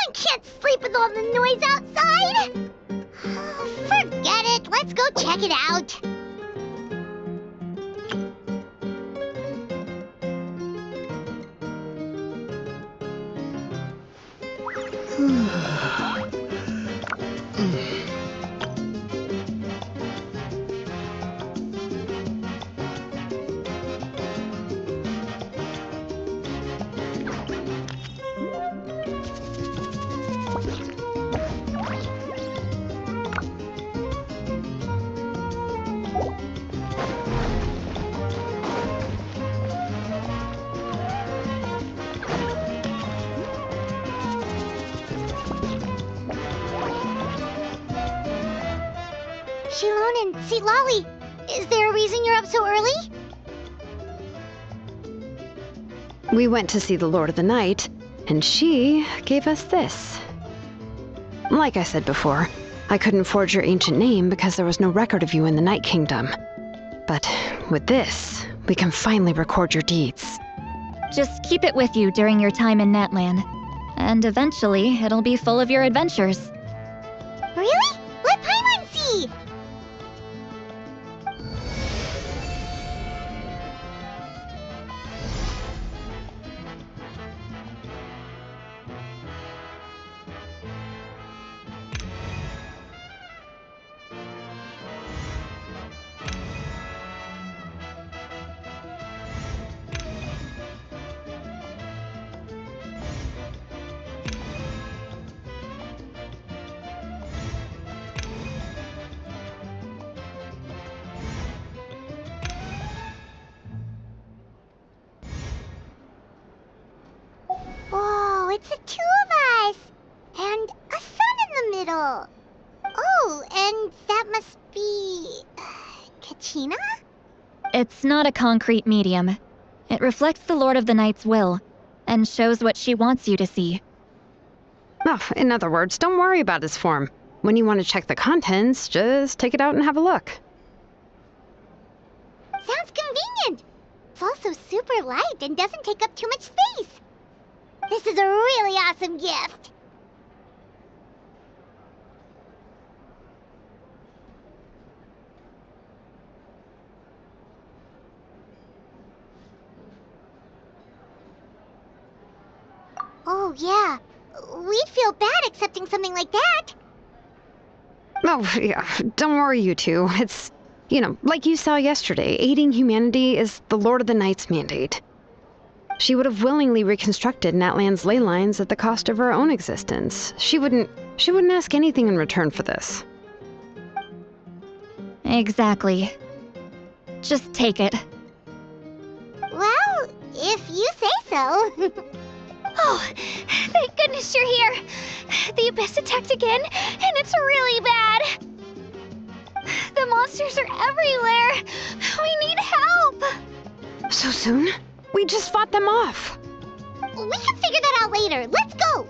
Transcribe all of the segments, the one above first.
I can't sleep with all the noise outside! Forget it, let's go check it out. Shilon and Silali, is there a reason you're up so early? We went to see the Lord of the Night, and she gave us this. Like I said before, I couldn't forge your ancient name because there was no record of you in the Night Kingdom. But with this, we can finally record your deeds. Just keep it with you during your time in Natlan. And eventually, it'll be full of your adventures. Really? Let Paimon see! Whoa, it's the two of us! And a sun in the middle! Oh, and that must be... Kachina? It's not a concrete medium. It reflects the Lord of the Night's will, and shows what she wants you to see. Oh, in other words, don't worry about his form. When you want to check the contents, just take it out and have a look. Sounds convenient! It's also super light and doesn't take up too much space. This is a really awesome gift! Oh, yeah. We'd feel bad accepting something like that. Oh, yeah, don't worry, you two. It's, like you saw yesterday, aiding humanity is the Lord of the Night's mandate. She would have willingly reconstructed Natlan's ley lines at the cost of her own existence. She wouldn't ask anything in return for this. Exactly. Just take it. Well, if you say so. Oh, thank goodness you're here. The Abyss attacked again, and it's really bad. The monsters are everywhere. We need help. So soon? We just fought them off. We can figure that out later. Let's go.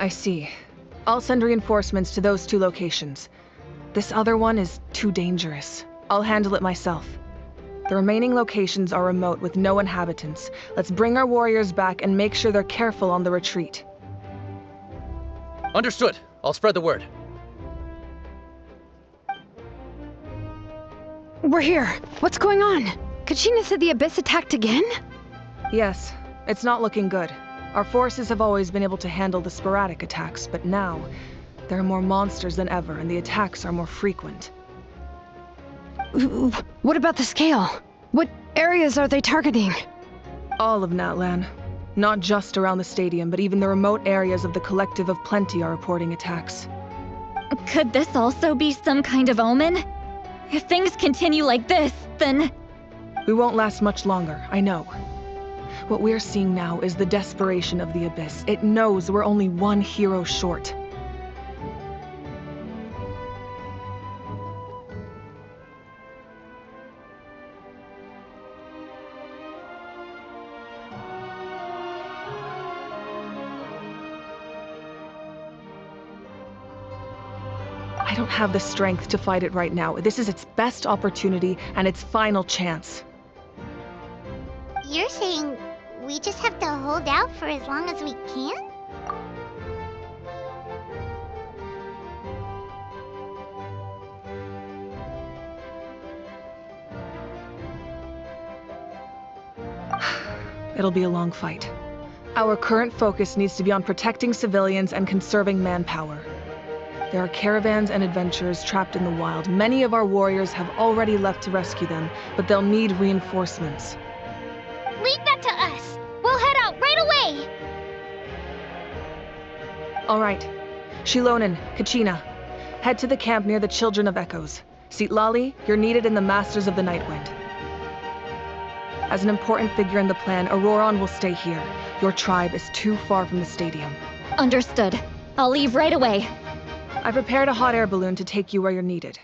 I see. I'll send reinforcements to those 2 locations. This other one is too dangerous. I'll handle it myself. The remaining locations are remote with no inhabitants. Let's bring our warriors back and make sure they're careful on the retreat. Understood. I'll spread the word. We're here. What's going on? Kachina said the Abyss attacked again? Yes, it's not looking good. Our forces have always been able to handle the sporadic attacks, but now, there are more monsters than ever and the attacks are more frequent. What about the scale? What areas are they targeting? All of Natlan. Not just around the stadium, but even the remote areas of the Collective of Plenty are reporting attacks. Could this also be some kind of omen? If things continue like this, then... We won't last much longer, I know. What we're seeing now is the desperation of the Abyss. It knows we're only one hero short. I don't have the strength to fight it right now. This is its best opportunity and its final chance. You're saying we just have to hold out for as long as we can? It'll be a long fight. Our current focus needs to be on protecting civilians and conserving manpower. There are caravans and adventurers trapped in the wild. Many of our warriors have already left to rescue them, but they'll need reinforcements. Leave that to us. We'll head out right away. All right. Shilonen, Kachina, head to the camp near the Children of Echoes. Lali, you're needed in the Masters of the Nightwind. As an important figure in the plan, Auroron will stay here. Your tribe is too far from the stadium. Understood. I'll leave right away. I prepared a hot air balloon to take you where you're needed.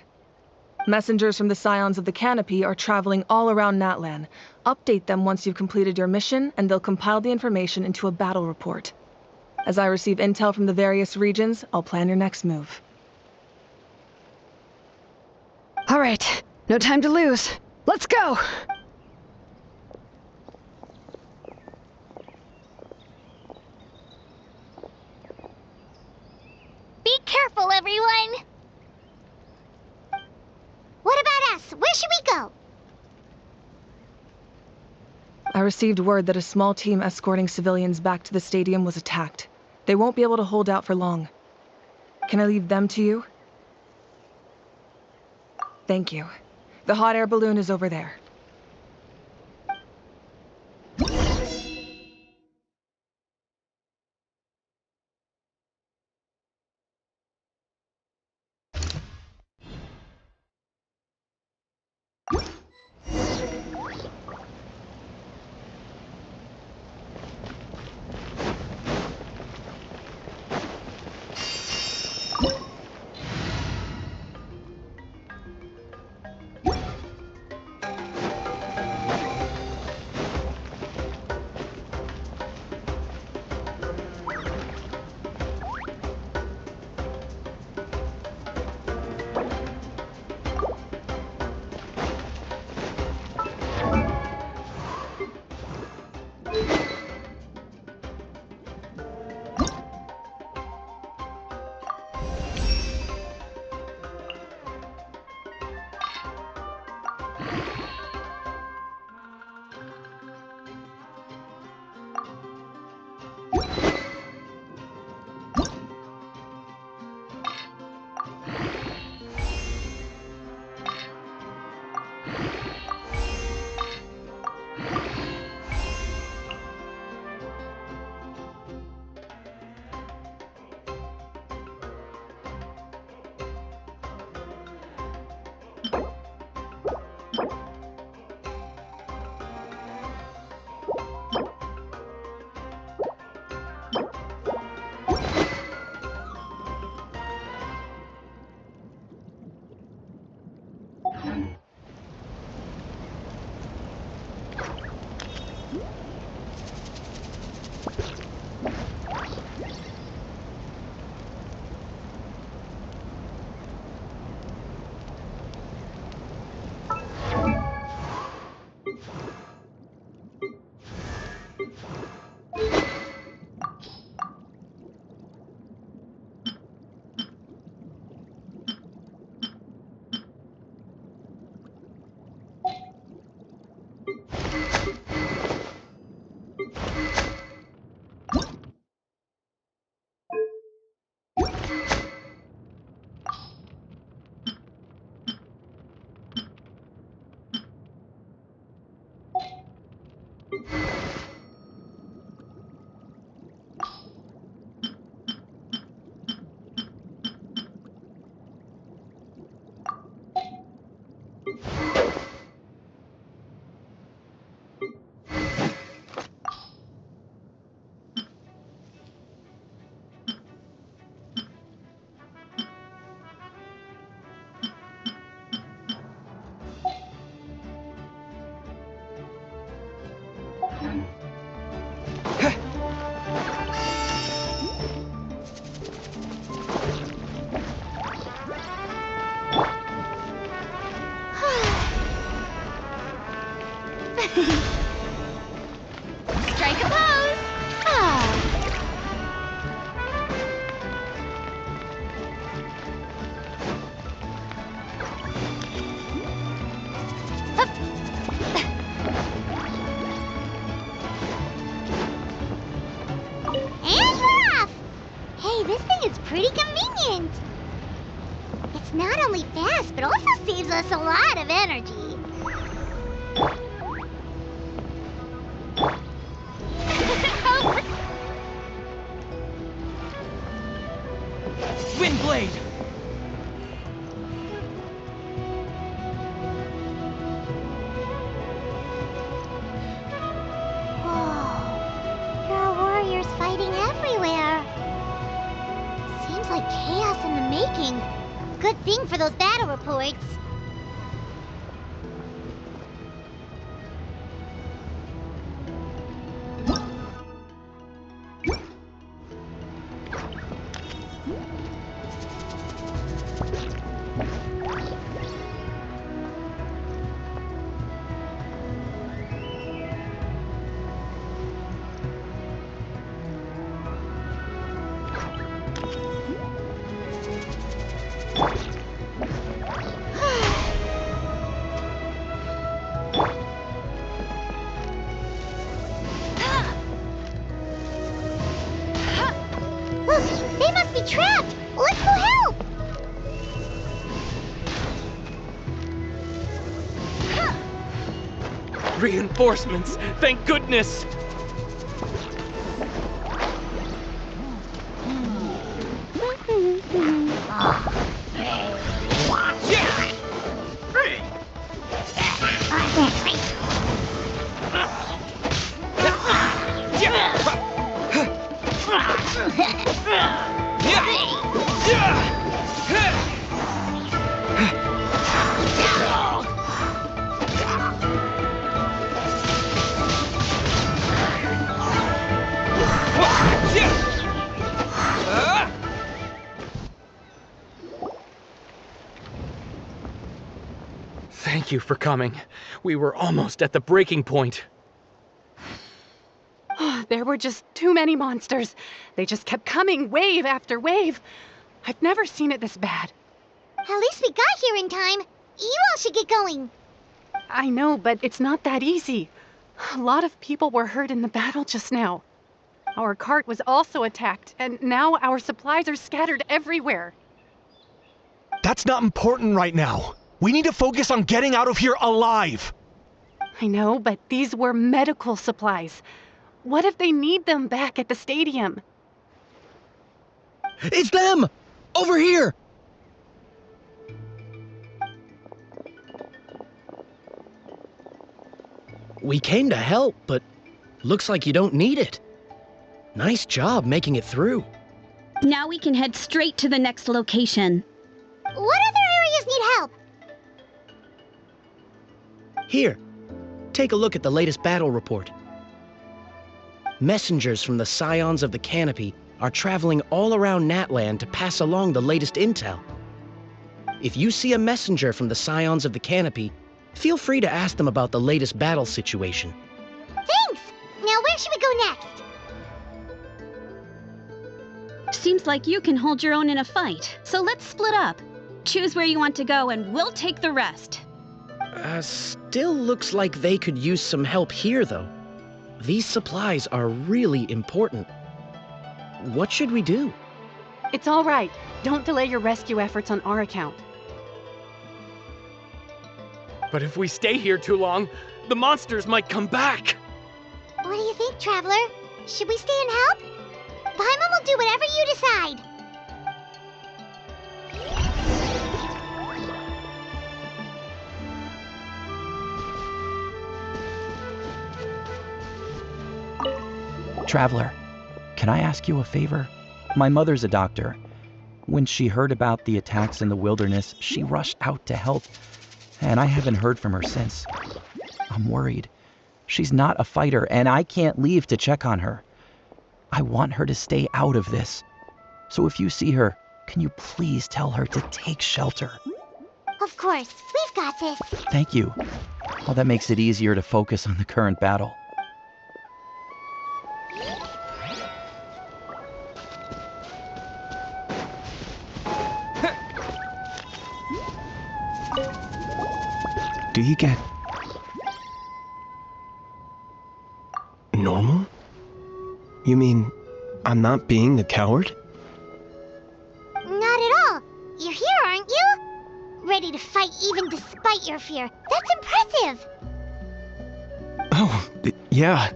Messengers from the Scions of the Canopy are traveling all around Natlan. Update them once you've completed your mission, and they'll compile the information into a battle report. As I receive intel from the various regions, I'll plan your next move. All right, no time to lose. Let's go! Be careful, everyone. What about us? Where should we go? I received word that a small team escorting civilians back to the stadium was attacked. They won't be able to hold out for long. Can I leave them to you? Thank you. The hot air balloon is over there. Strike a pose! Ah. Hup. And we're off! Hey, this thing is pretty convenient. It's not only fast, but also saves us a lot of energy. Windblade! Whoa. There are warriors fighting everywhere. Seems like chaos in the making. Good thing for those battle reports. Look, they must be trapped! Let's go help! Reinforcements! Thank goodness! Thank you for coming. We were almost at the breaking point. There were just too many monsters. They just kept coming, wave after wave. I've never seen it this bad. At least we got here in time. You all should get going. I know, but it's not that easy. A lot of people were hurt in the battle just now. Our cart was also attacked, and now our supplies are scattered everywhere. That's not important right now. We need to focus on getting out of here alive. I know, but these were medical supplies. What if they need them back at the stadium? It's them! Over here! We came to help, but looks like you don't need it. Nice job making it through. Now we can head straight to the next location. What other areas need help? Here, take a look at the latest battle report. Messengers from the Scions of the Canopy are traveling all around Natland to pass along the latest intel. If you see a messenger from the Scions of the Canopy, feel free to ask them about the latest battle situation. Thanks! Now where should we go next? Seems like you can hold your own in a fight, so let's split up. Choose where you want to go and we'll take the rest. Still looks like they could use some help here, though. These supplies are really important. What should we do? It's all right. Don't delay your rescue efforts on our account. But if we stay here too long, the monsters might come back. What do you think, Traveler? Should we stay and help? Paimon will do whatever you decide. Traveler, can I ask you a favor? My mother's a doctor. When she heard about the attacks in the wilderness, she rushed out to help, and I haven't heard from her since. I'm worried. She's not a fighter, and I can't leave to check on her. I want her to stay out of this. So if you see her, can you please tell her to take shelter? Of course, we've got this. Thank you. Well, that makes it easier to focus on the current battle. Do you get normal? You mean I'm not being a coward? Not at all. You're here, aren't you? Ready to fight even despite your fear. That's impressive. Oh, yeah.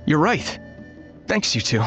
You're right. Thanks, you two.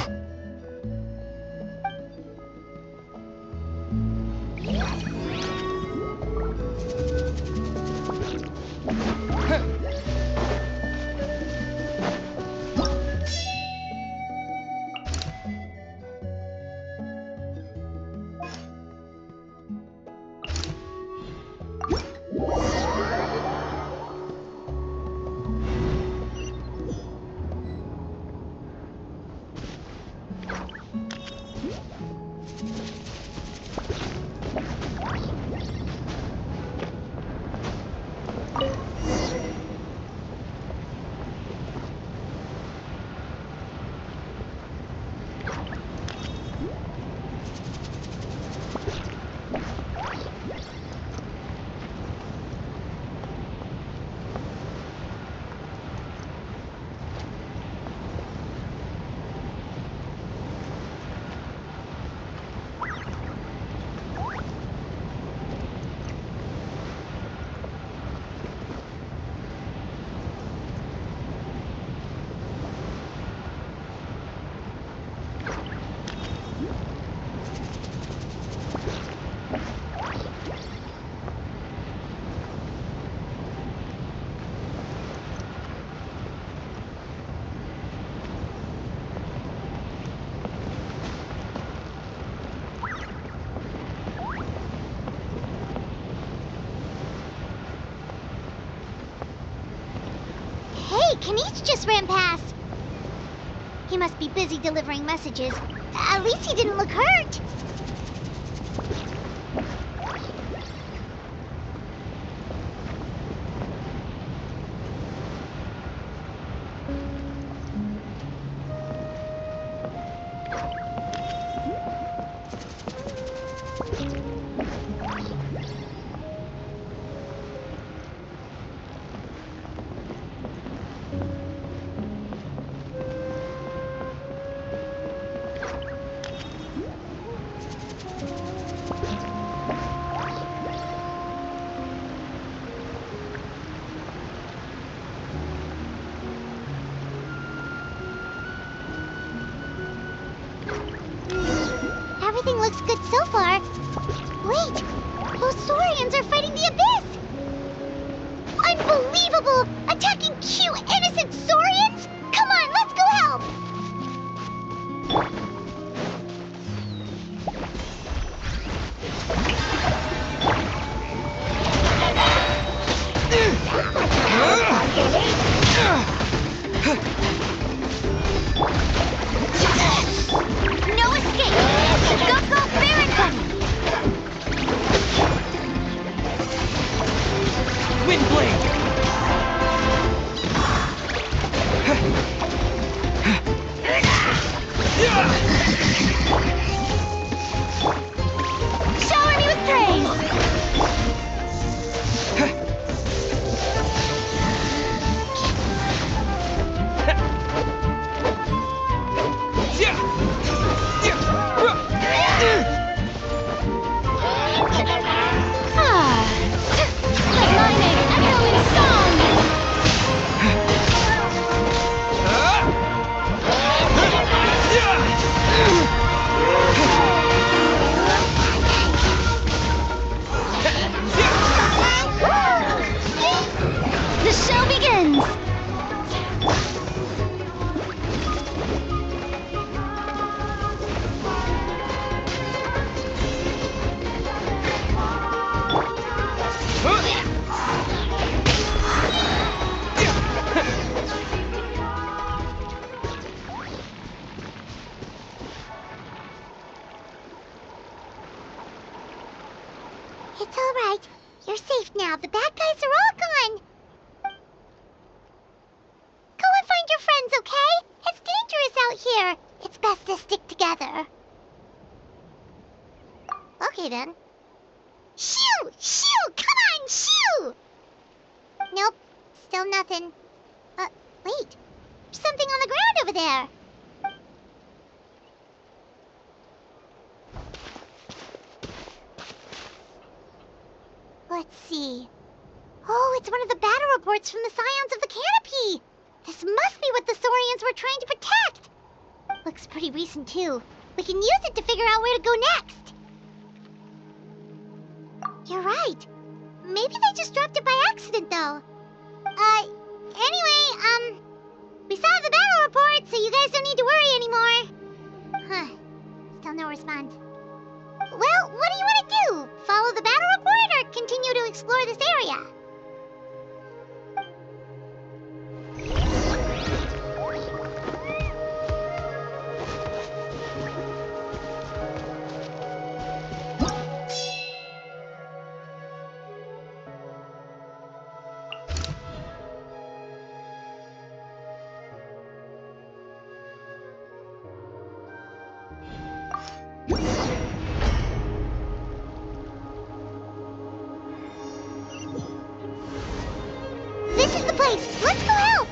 Hey, Kanichi just ran past. He must be busy delivering messages. At least he didn't look hurt. Everything looks good so far. Wait, those Saurians are fighting the Abyss! Unbelievable! Attacking cute, innocent Saurians? Come on, let's go help! No escape! Go, Baron Bunny! Windblade! Shower me with praise! Lightning, echo in safe now. The bad guys are all gone. Go and find your friends, okay? It's dangerous out here. It's best to stick together. Okay, then. Shoo! Shoo! Come on, shoo! Nope. Still nothing. Wait. There's something on the ground over there. Let's see. Oh, it's one of the battle reports from the Scions of the Canopy. This must be what the Saurians were trying to protect. Looks pretty recent, too. We can use it to figure out where to go next. You're right. Maybe they just dropped it by accident, though. Anyway, we saw the battle report, so you guys don't need to worry anymore. Huh. Still no response. Well, what do you want to do? Follow the battle report or continue to explore this area? This is the place. Let's go help.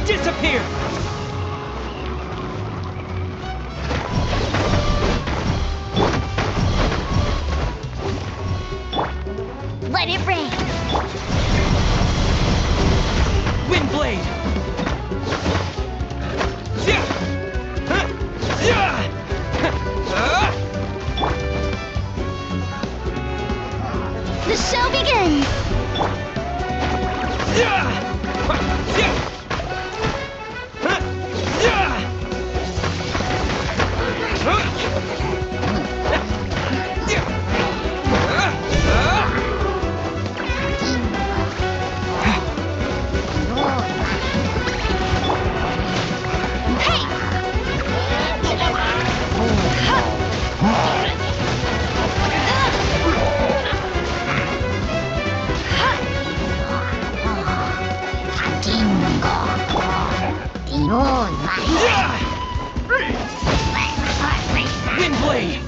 Disappear! Let it rain. Windblade! The show begins. Windblade!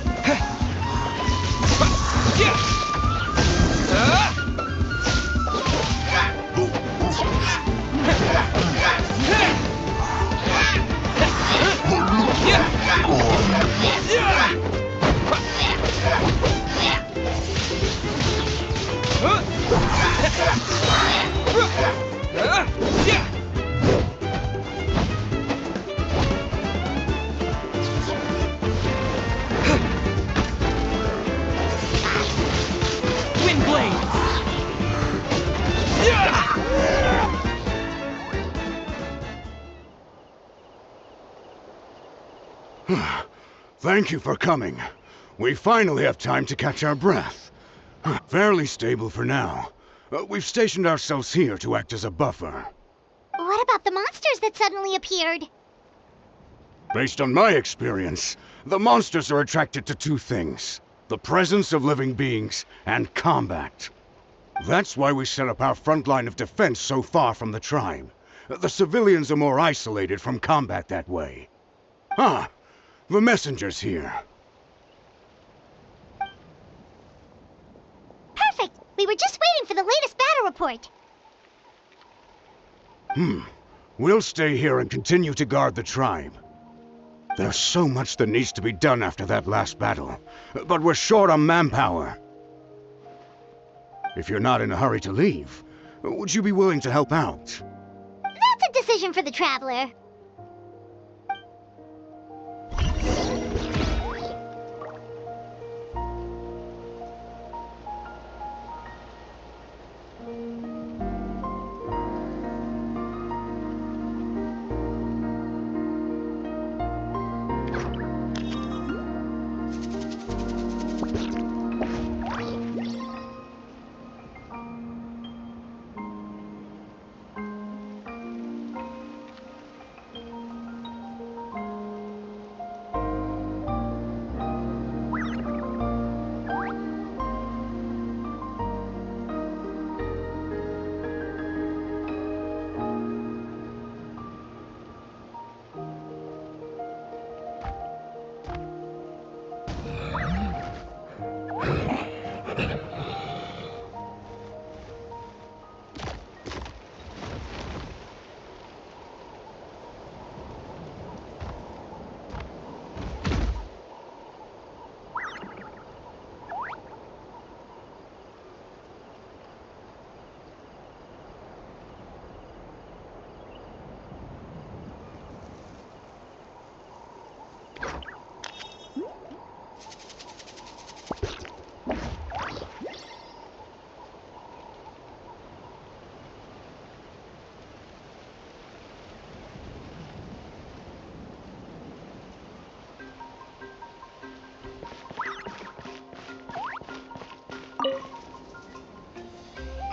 Thank you for coming. We finally have time to catch our breath. Fairly stable for now. We've stationed ourselves here to act as a buffer. What about the monsters that suddenly appeared? Based on my experience, the monsters are attracted to two things: the presence of living beings and combat. That's why we set up our front line of defense so far from the tribe. The civilians are more isolated from combat that way. Ah, the messenger's here. Perfect! We were just waiting for the latest battle report. We'll stay here and continue to guard the tribe. There's so much that needs to be done after that last battle, but we're short on manpower. If you're not in a hurry to leave, would you be willing to help out? That's a decision for the Traveler.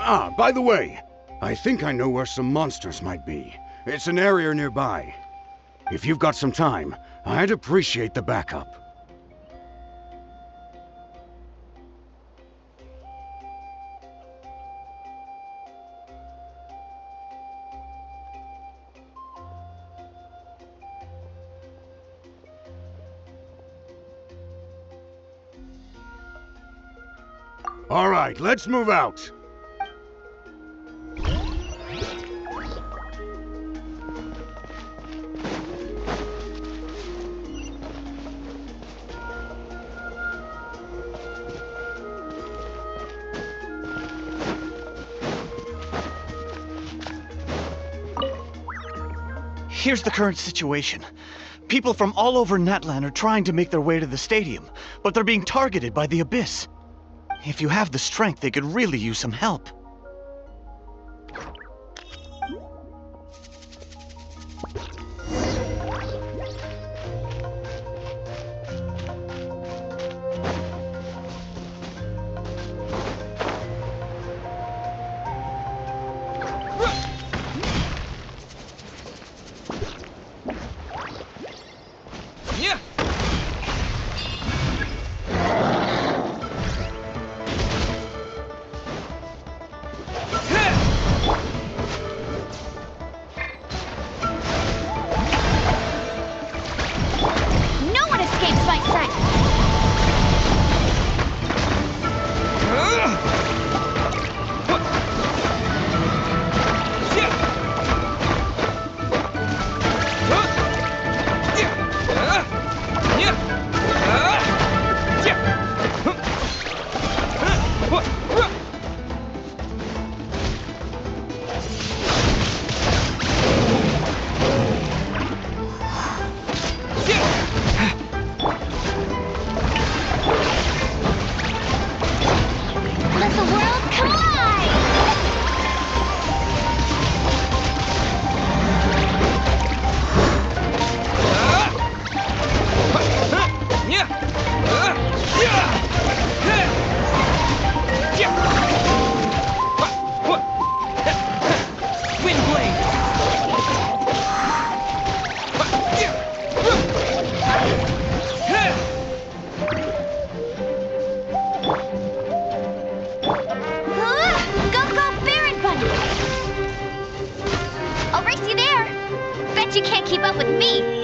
Ah, by the way, I think I know where some monsters might be. It's an area nearby. If you've got some time, I'd appreciate the backup. All right, let's move out. Here's the current situation. People from all over Natlan are trying to make their way to the stadium, but they're being targeted by the Abyss. If you have the strength, they could really use some help. Bet you can't keep up with me!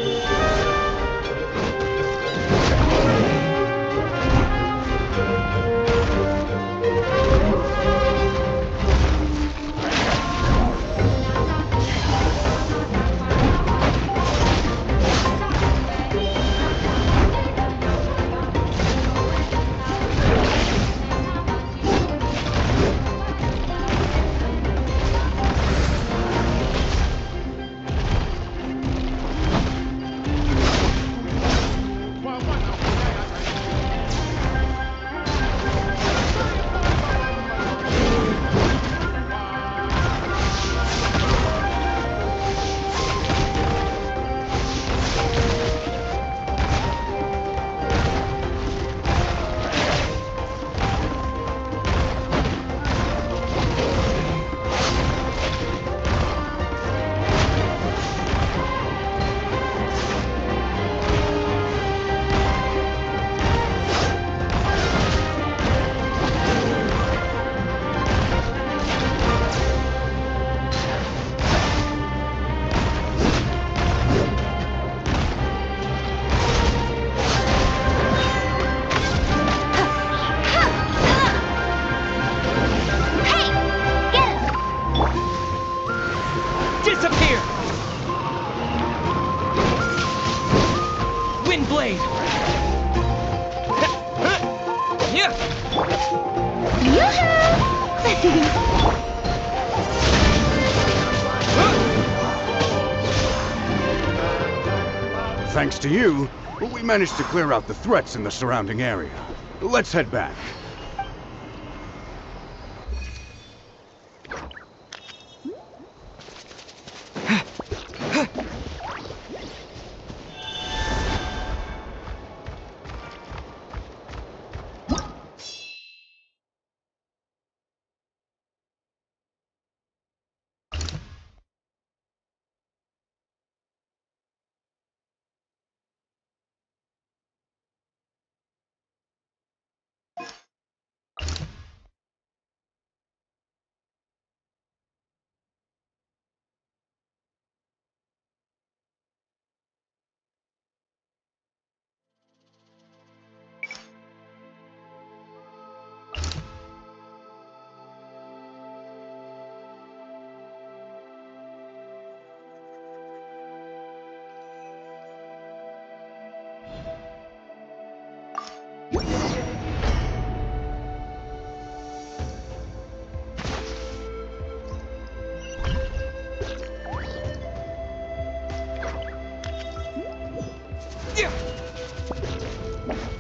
Thanks to you, we managed to clear out the threats in the surrounding area. Let's head back.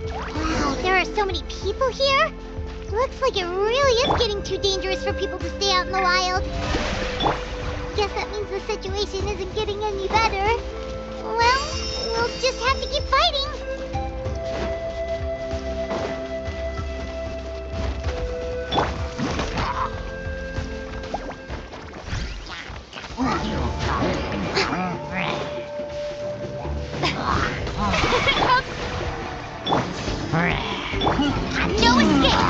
Wow, there are so many people here? Looks like it really is getting too dangerous for people to stay out in the wild. Guess that means the situation isn't getting any better. Well, we'll just have to keep fighting. No escape!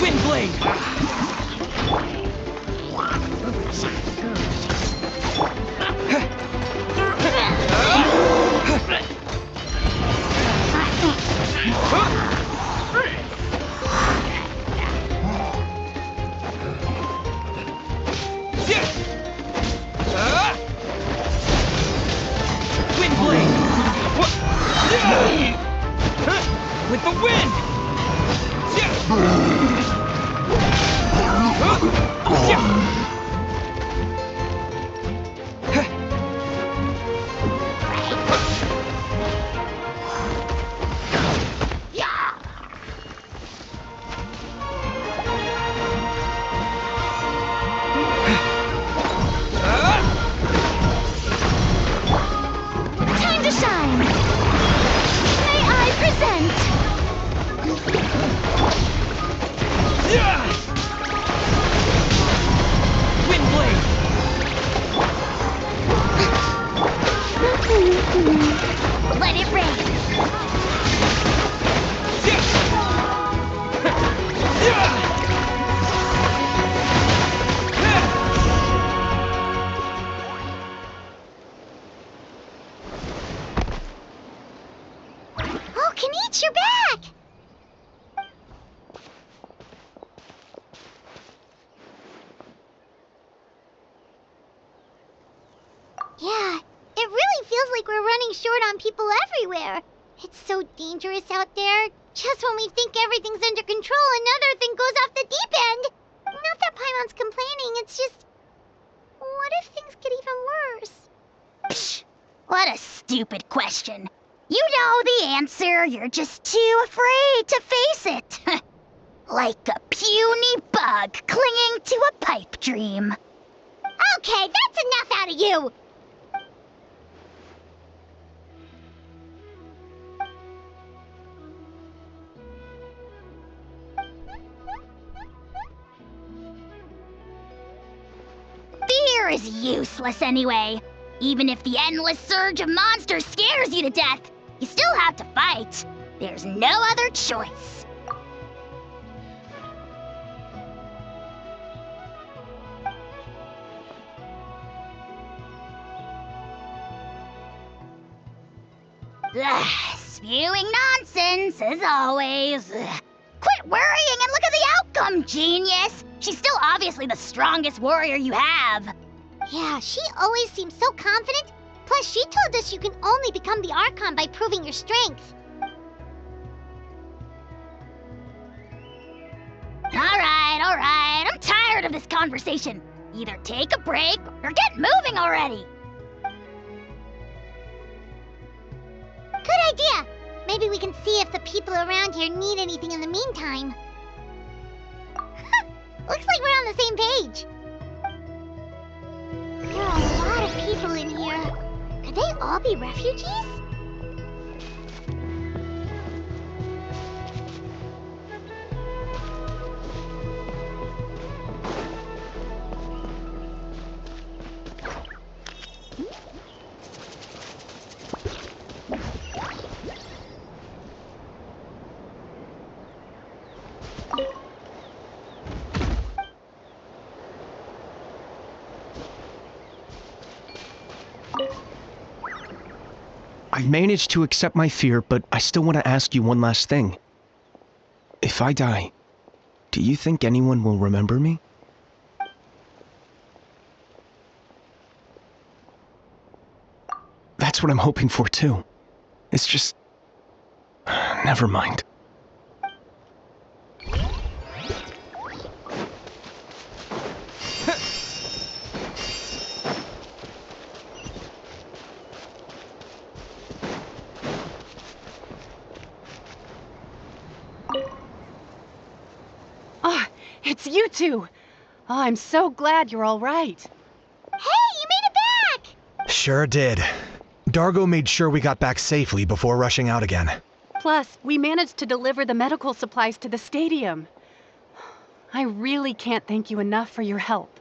Windblade! With the wind! Time to shine! May I present? short on people everywhere. It's so dangerous out there. Just when we think everything's under control, another thing goes off the deep end. Not that Paimon's complaining, it's just... what if things get even worse? Psh, what a stupid question. You know the answer, you're just too afraid to face it. Like a puny bug clinging to a pipe dream. Okay, that's enough out of you! Fear is useless anyway. Even if the endless surge of monsters scares you to death, you still have to fight. There's no other choice. Ugh, spewing nonsense, as always. Ugh. Quit worrying and look at the outcome, genius! She's still obviously the strongest warrior you have. Yeah, she always seems so confident. Plus, she told us you can only become the Archon by proving your strength. Alright, I'm tired of this conversation. Either take a break or get moving already. Good idea! Maybe we can see if the people around here need anything in the meantime. Looks like we're on the same page. There are a lot of people in here. Could they all be refugees? I managed to accept my fear, but I still want to ask you one last thing. If I die, do you think anyone will remember me? That's what I'm hoping for too. It's just... never mind. It's you two! Oh, I'm so glad you're all right. Hey, you made it back! Sure did. Dargo made sure we got back safely before rushing out again. Plus, we managed to deliver the medical supplies to the stadium. I really can't thank you enough for your help.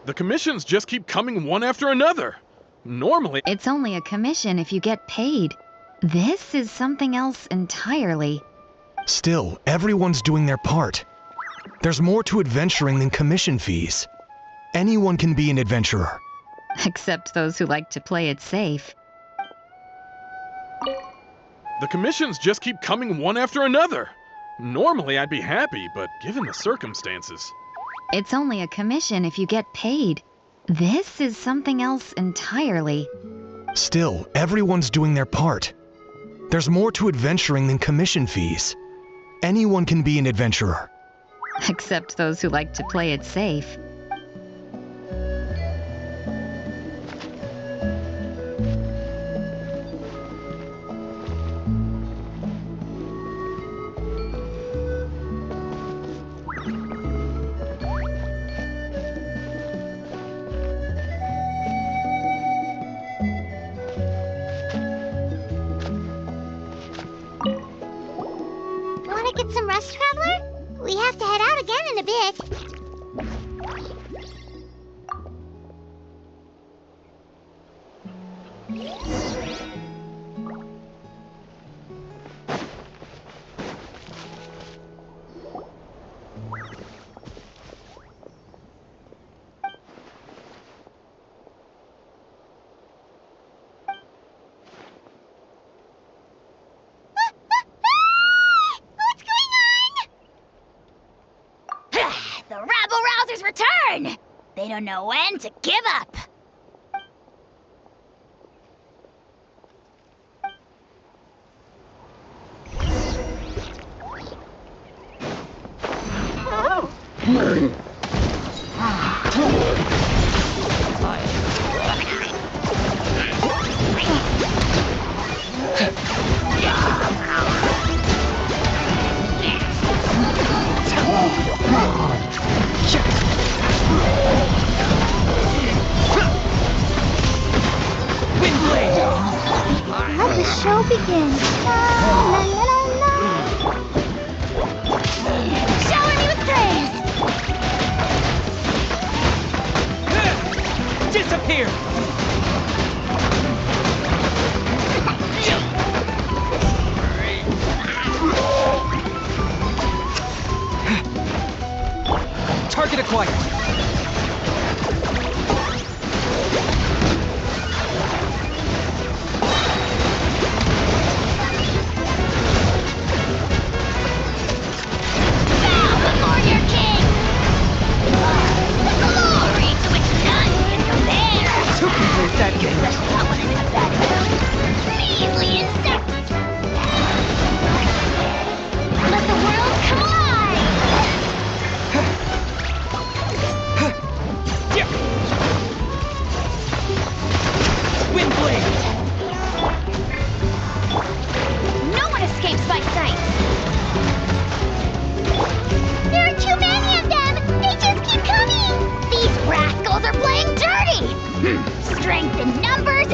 The commissions just keep coming one after another. Normally... It's only a commission if you get paid. This is something else entirely. Still, everyone's doing their part. There's more to adventuring than commission fees. Anyone can be an adventurer. Except those who like to play it safe. The commissions just keep coming one after another. Normally I'd be happy, but given the circumstances... It's only a commission if you get paid. This is something else entirely. Still, everyone's doing their part. There's more to adventuring than commission fees. Anyone can be an adventurer. Except those who like to play it safe. Wanna get some rest, Traveler? We have to head out again in a bit. The rabble-rousers return! They don't know when to give up. Let the show begin. La, la, la, la. Shower me with praise! Disappear! Target acquired. That game. Measly insect! Let the world come alive! Wind blade! No one escapes my sight! There are too many of them! They just keep coming! These rascals are playing dirty! Strength in numbers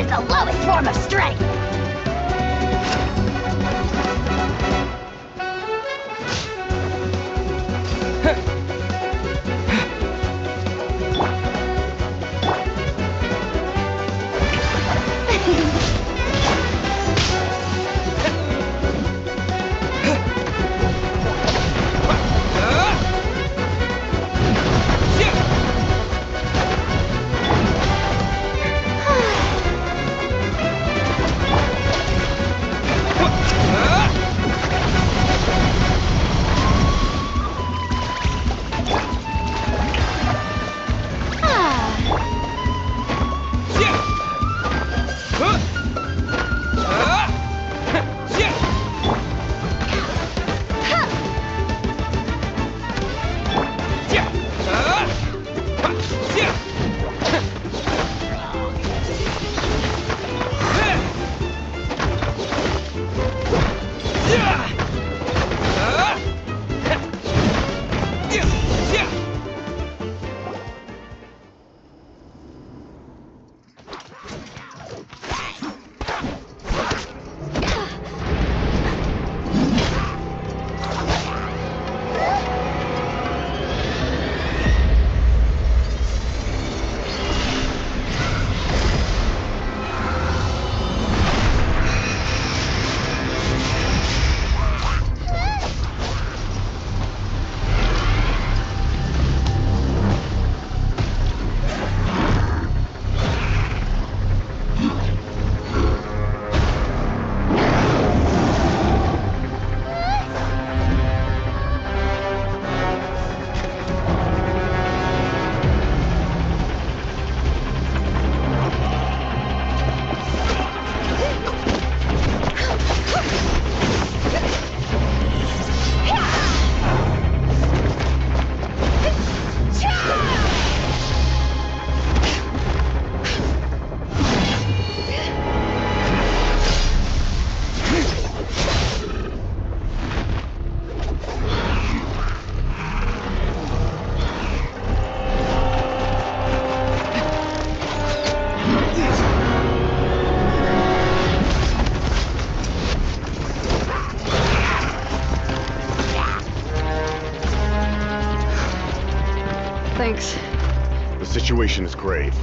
situation is grave.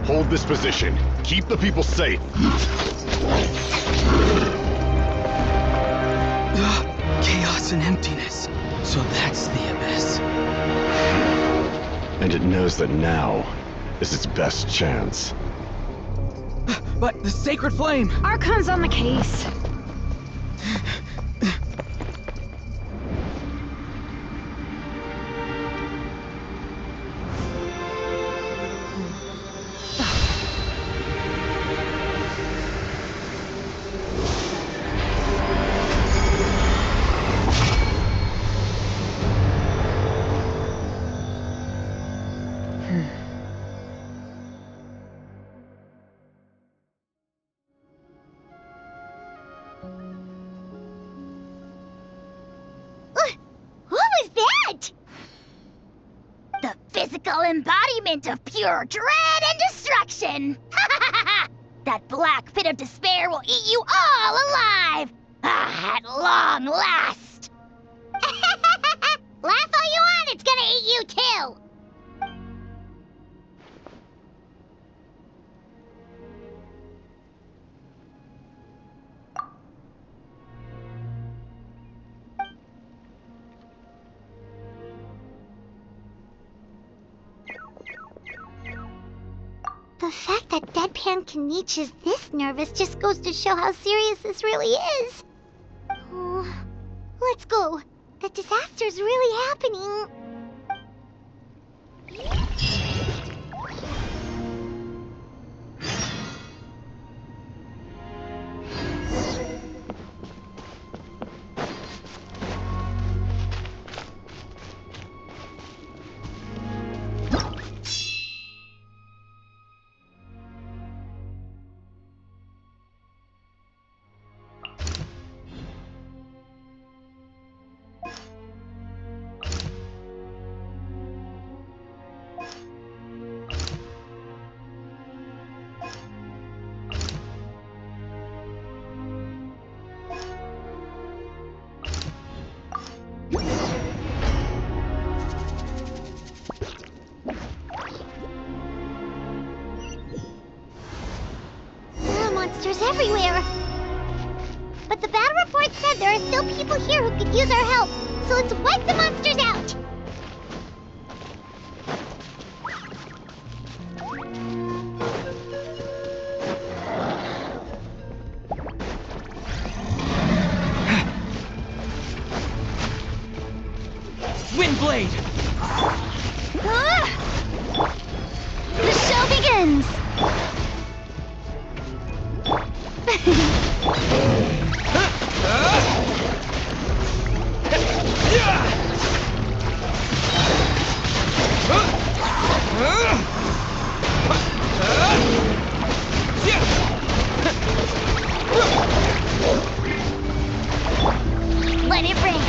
Hold this position. Keep the people safe. Chaos and emptiness. So that's the abyss. And it knows that now is its best chance. But the sacred flame! Archon's on the case. What was that? The physical embodiment of pure dread and destruction! That black pit of despair will eat you all alive! At long last! Laugh all you want, it's gonna eat you too! The fact that Deadpan Kaniche is this nervous just goes to show how serious this really is. Oh, let's go. The disaster's really happening. There are monsters everywhere. But the battle report said there are still people here who could use our help. So let's wipe the monsters out. Windblade! The show begins! Let it rain!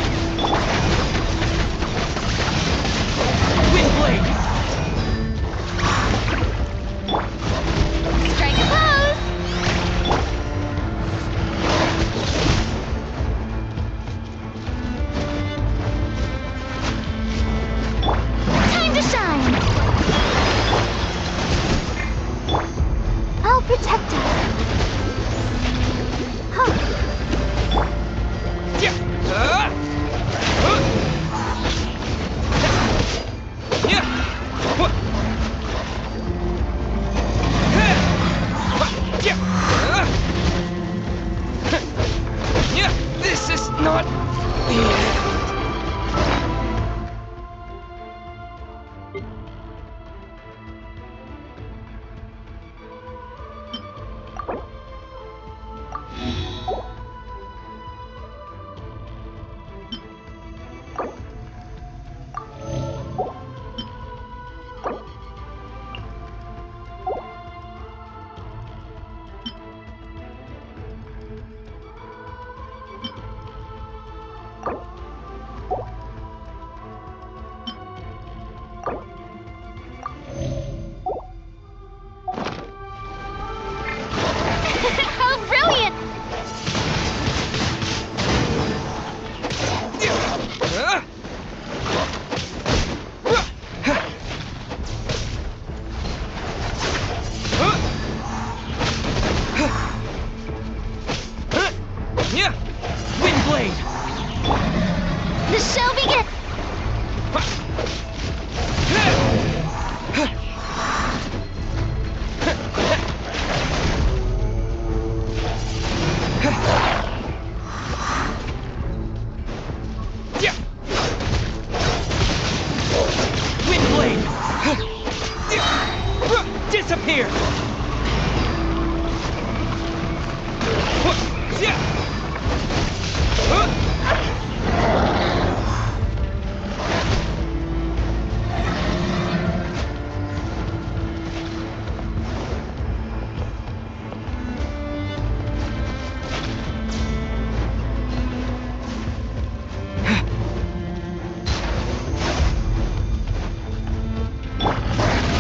disappear!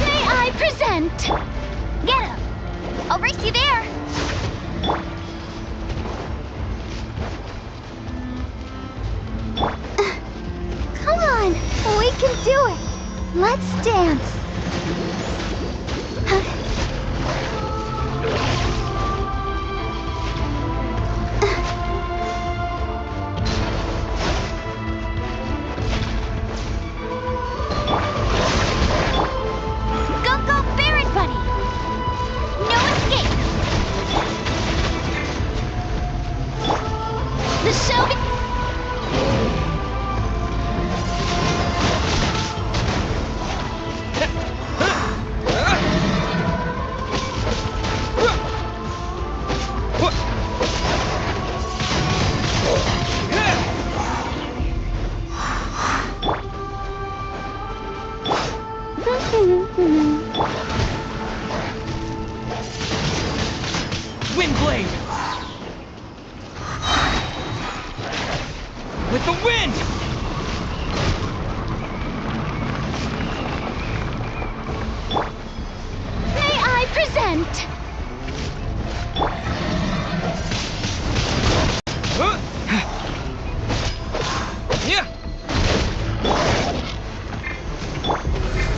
May I present? Get him! I'll race you there! Come on! We can do it! Let's dance! Go, go, Barrett Buddy! No escape! The show Windblade! With the wind! May I present? Yeah!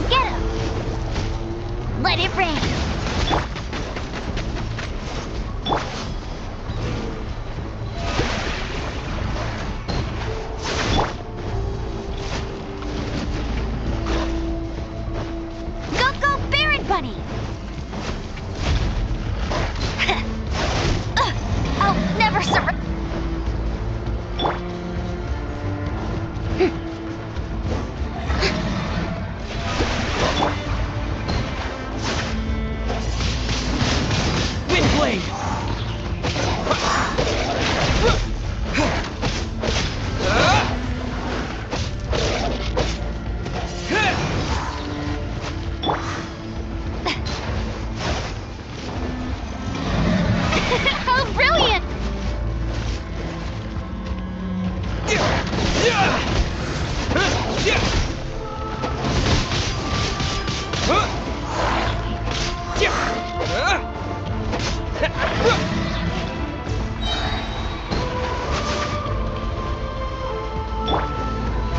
Get him! Let it rain! Go, go, Barrett Bunny! I'll never surrender. Windblade! How brilliant!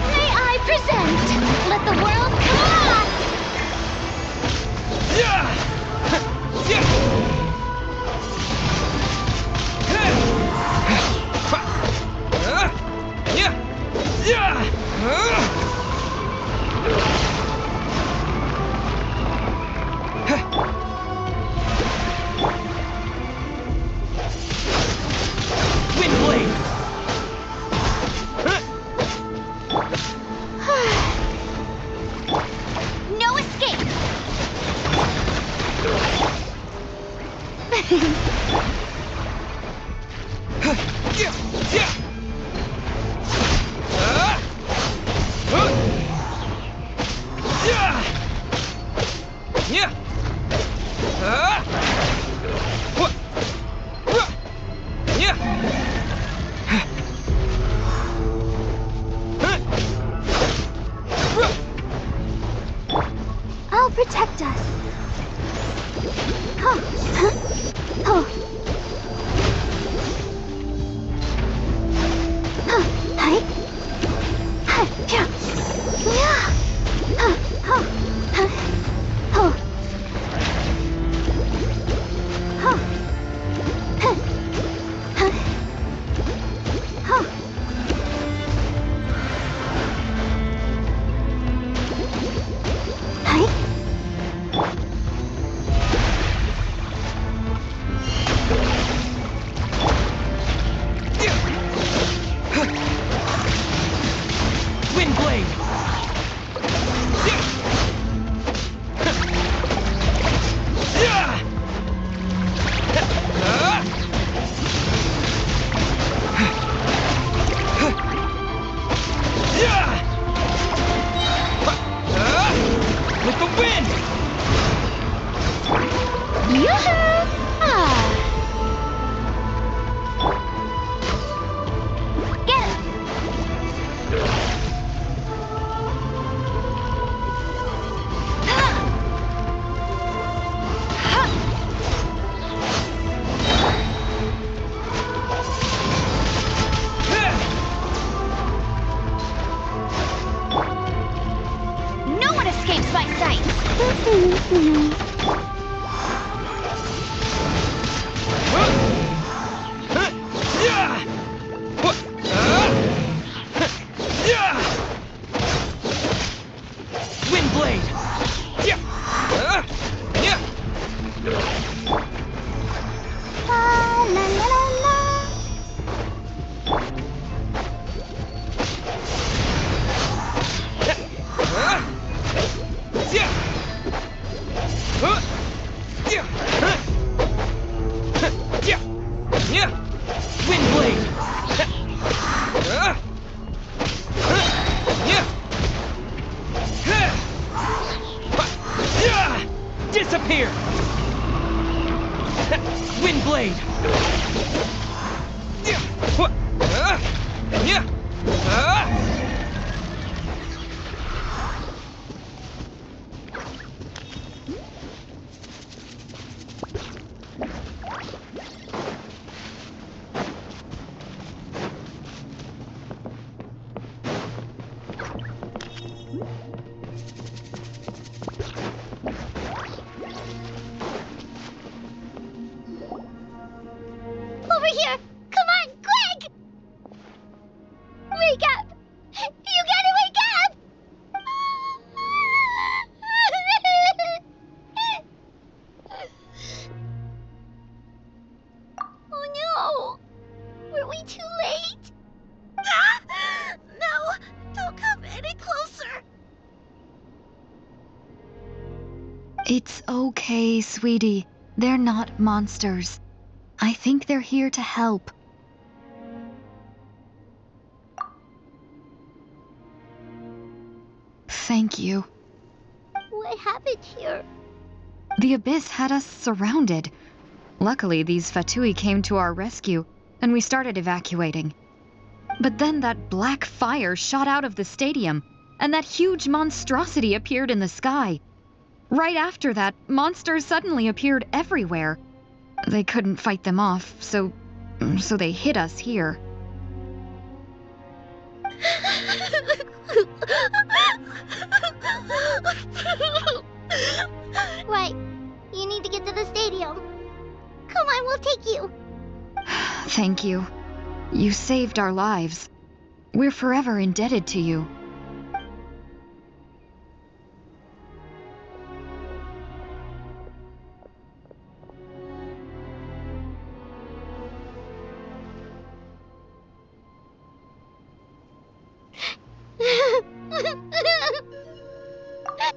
May I present? Let the world Windblade! No escape! I'll protect us. No one escapes my sight! Windblade! Disappear! Windblade! Over here! Come on, quick! Wake up! You gotta wake up! Oh no! Were we too late? No! Don't come any closer! It's okay, sweetie. They're not monsters. I think they're here to help. Thank you. What happened here? The Abyss had us surrounded. Luckily, these Fatui came to our rescue, and we started evacuating. But then that black fire shot out of the stadium, and that huge monstrosity appeared in the sky. Right after that, monsters suddenly appeared everywhere. They couldn't fight them off, so they hit us here. Right. You need to get to the stadium. Come on, we'll take you. Thank you. You saved our lives. We're forever indebted to you.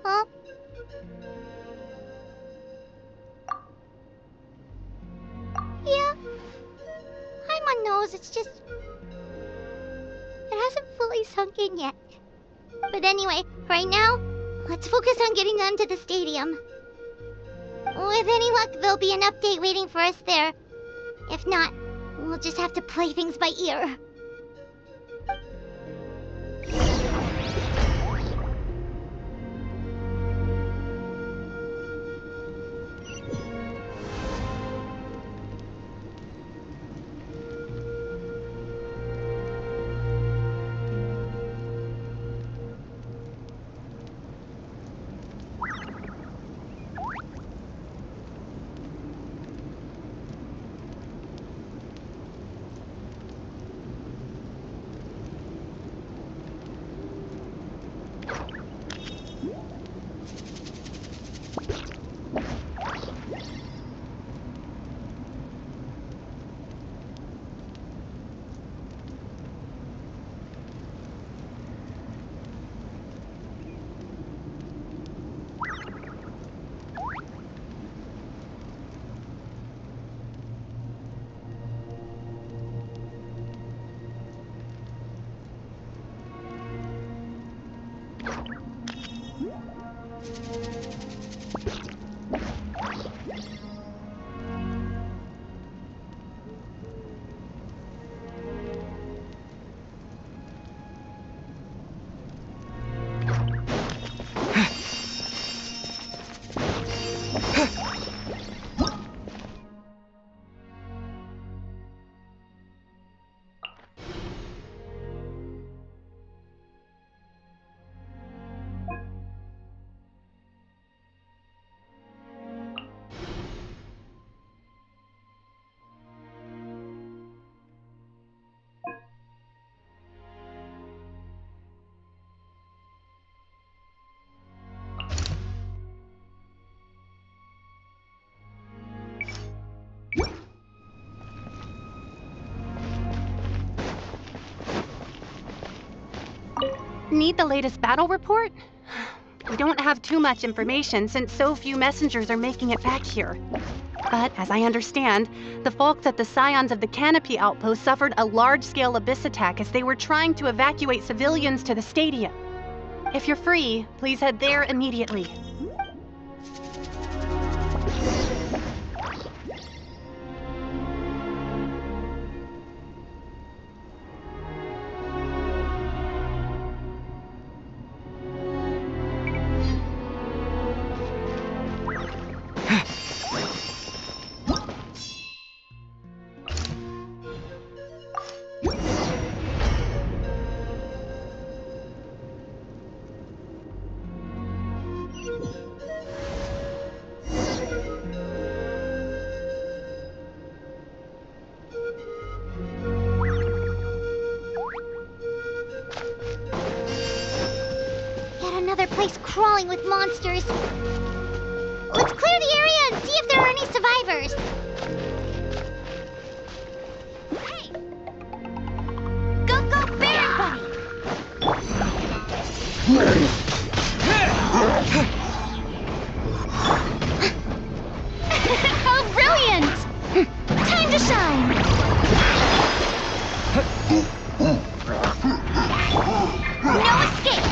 Huh? Yeah. Hi, my nose. It's just... It hasn't fully sunk in yet. But anyway, right now, let's focus on getting onto the stadium. With any luck, there'll be an update waiting for us there. If not, we'll just have to play things by ear. need the latest battle report? We don't have too much information since so few messengers are making it back here. But, as I understand, the folks at the Scions of the Canopy outpost suffered a large-scale abyss attack as they were trying to evacuate civilians to the stadium. If you're free, please head there immediately. Another place crawling with monsters. Let's clear the area and see if there are any survivors. Hey! Go, bear buddy! How brilliant! Time to shine! No escape!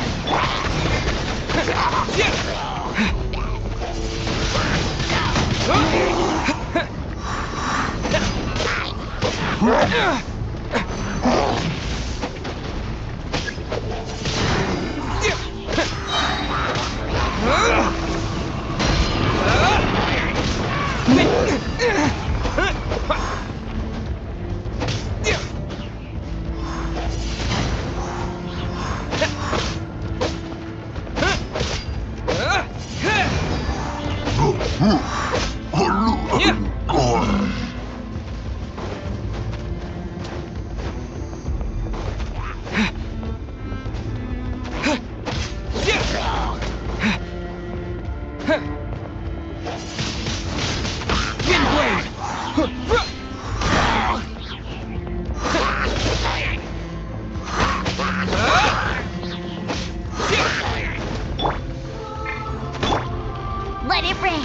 Let it rain!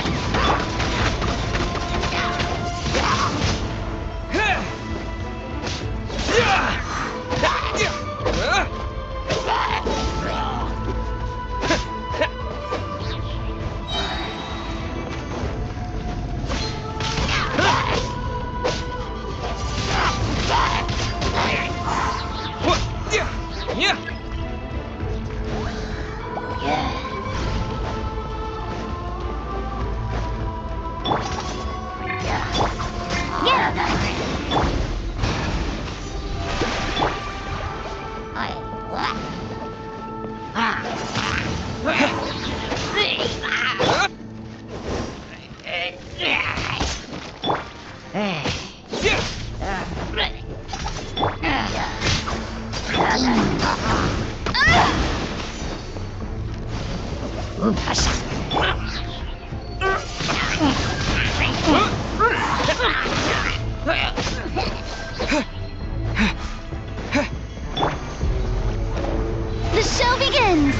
The show begins!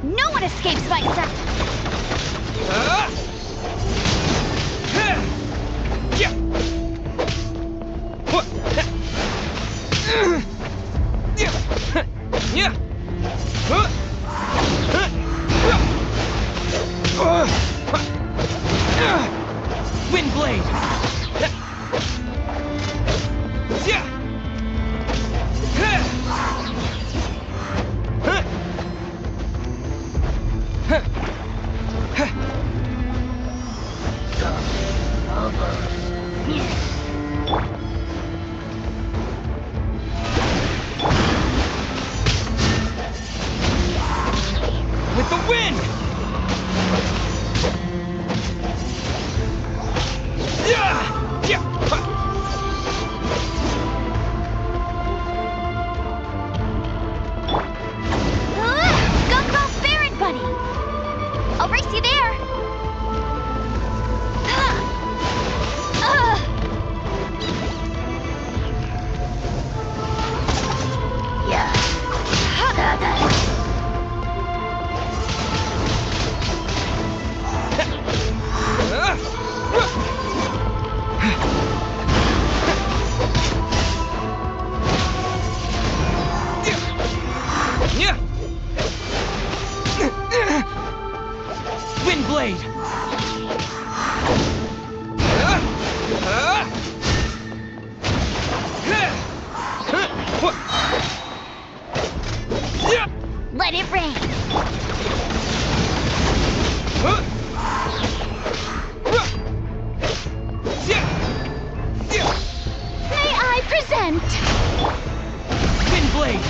No one escapes my sight! Windblade! With the wind! Go, Baron Buddy! I'll race you there! Wind Blade! Let it rain. May I present? Wind Blade!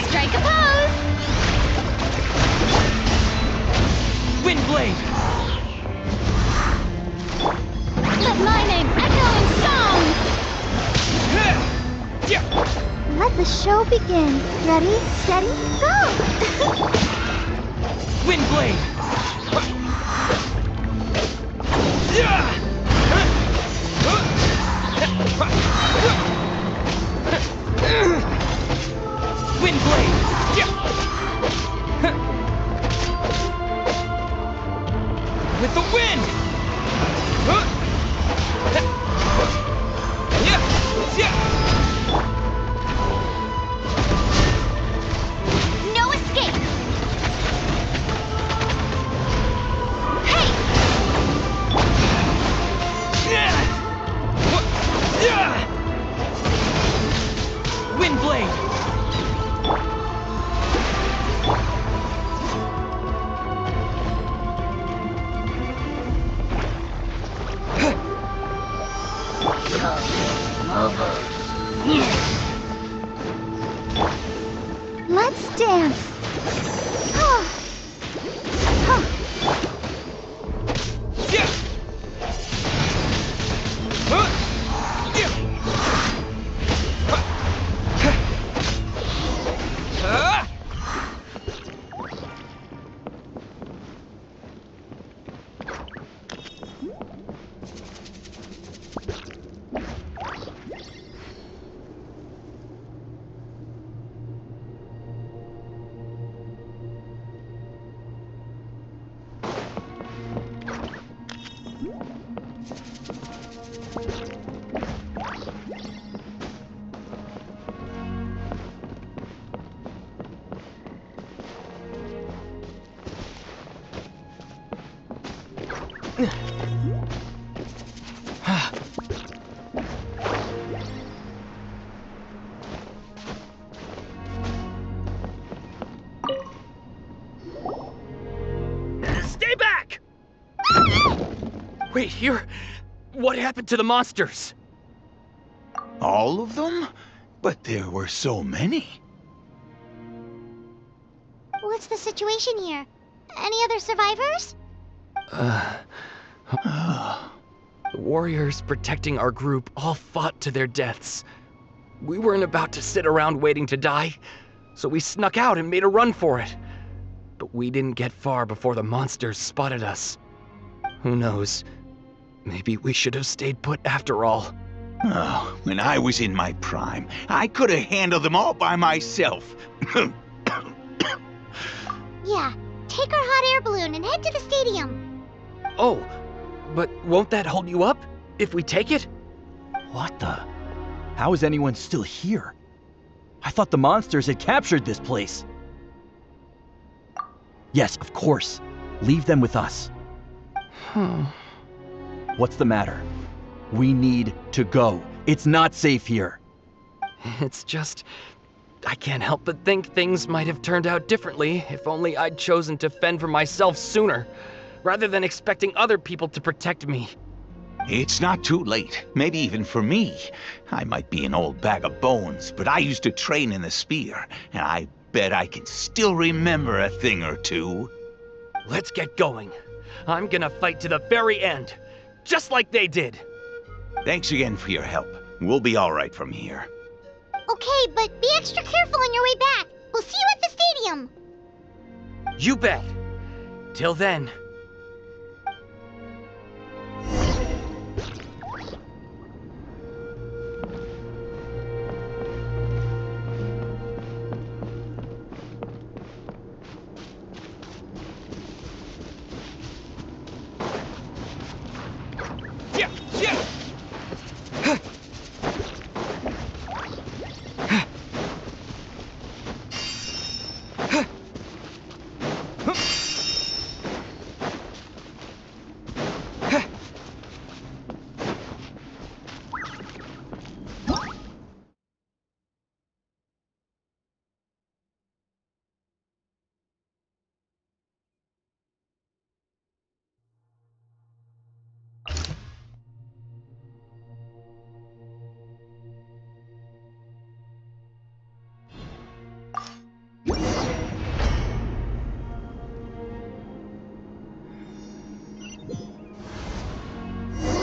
Strike a pose. Wind Blade! Let my name echo in song. Let the show begin. Ready, steady, go. Wind Blade! Wind Blade! With the wind! No escape. Hey! Wind Blade! Let's dance. Stay back! Wait, here? What happened to the monsters? All of them? But there were so many. What's the situation here? Any other survivors? The warriors protecting our group all fought to their deaths. We weren't about to sit around waiting to die, so we snuck out and made a run for it. But we didn't get far before the monsters spotted us. Who knows? Maybe we should have stayed put after all. Oh, when I was in my prime, I could have handled them all by myself. Yeah, take our hot air balloon and head to the stadium. Oh, but won't that hold you up if we take it? What the? How is anyone still here? I thought the monsters had captured this place. Yes, of course. Leave them with us. What's the matter? We need to go. It's not safe here. It's just... I can't help but think things might have turned out differently if only I'd chosen to fend for myself sooner, rather than expecting other people to protect me. It's not too late, maybe even for me. I might be an old bag of bones, but I used to train in the spear, and I bet I can still remember a thing or two. Let's get going. I'm gonna fight to the very end, just like they did. Thanks again for your help. We'll be all right from here. Okay, but be extra careful on your way back. We'll see you at the stadium. stadium. You bet. Till then.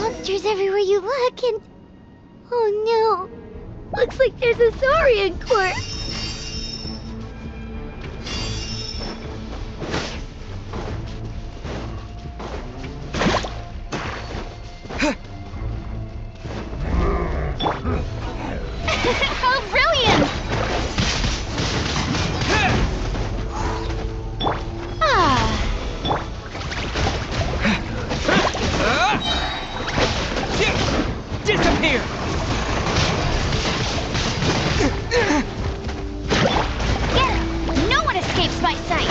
Monsters everywhere you look, and... Oh no. Looks like there's a Saurian court. How brilliant! Disappear! No one escapes my sight!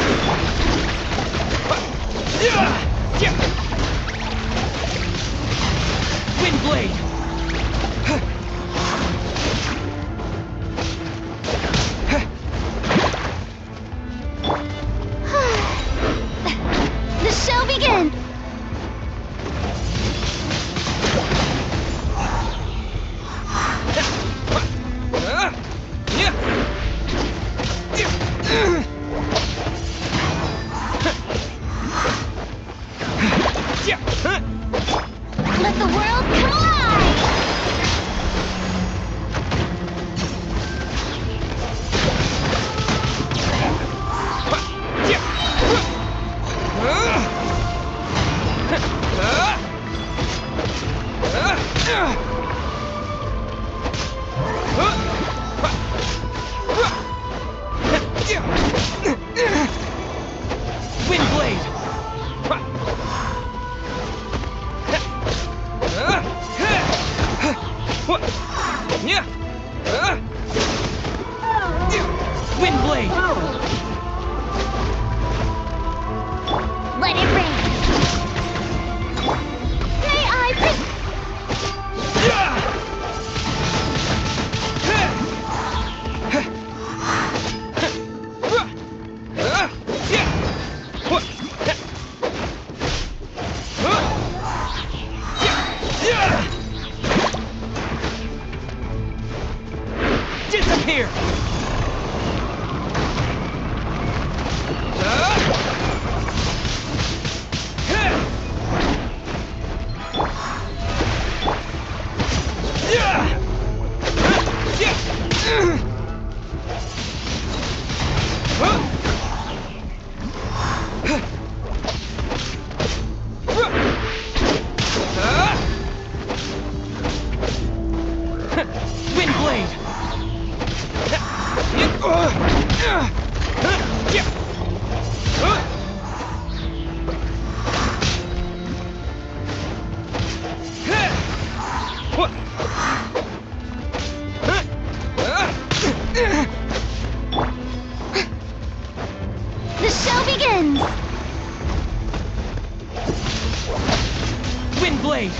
Windblade! The show begins! Let the world come alive! Windblade! Windblade! Let it rain! May I Disappear! Windblade! The show begins! Windblade!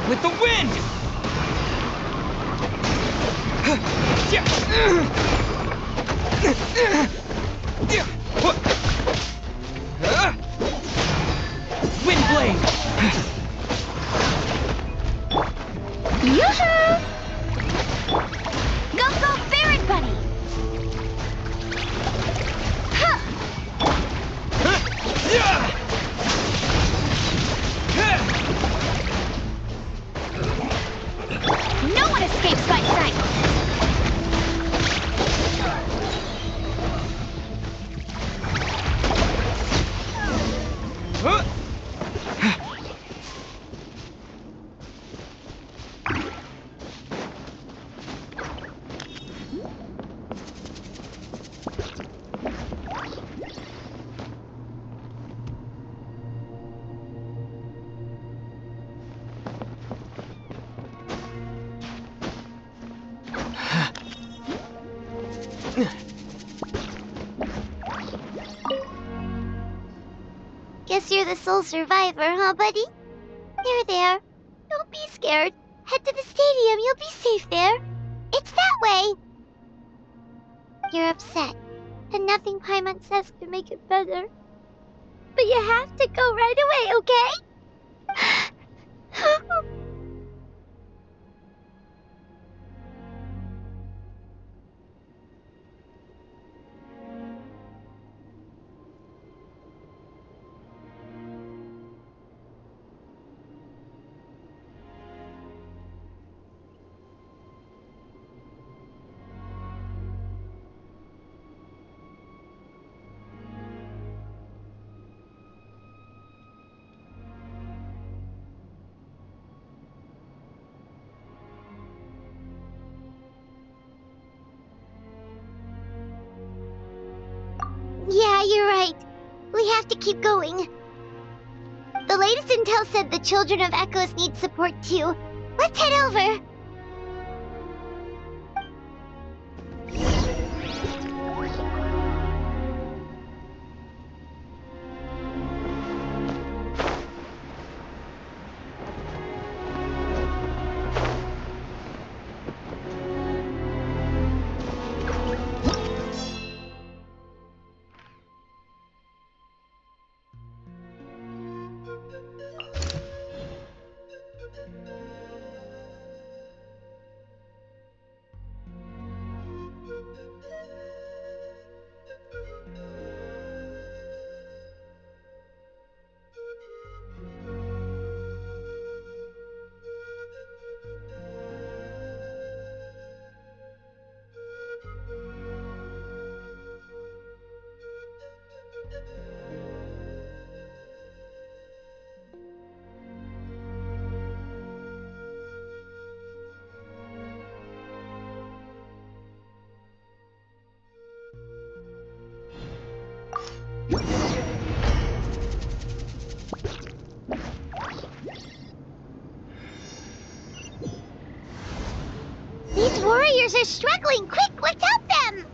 with the wind! Wind blade! Yoo-hoo! Go, go, Ferret Buddy! Huh. No one escapes my sight! Guess you're the sole survivor, huh, buddy? There. Don't be scared. Head to the stadium, you'll be safe there. It's that way. You're upset, and nothing Paimon says can make it better. But you have to go right away, okay? Yeah, you're right. We have to keep going. The latest intel said the Children of Echoes need support too. Let's head over. These warriors are struggling. Quick, let's help them!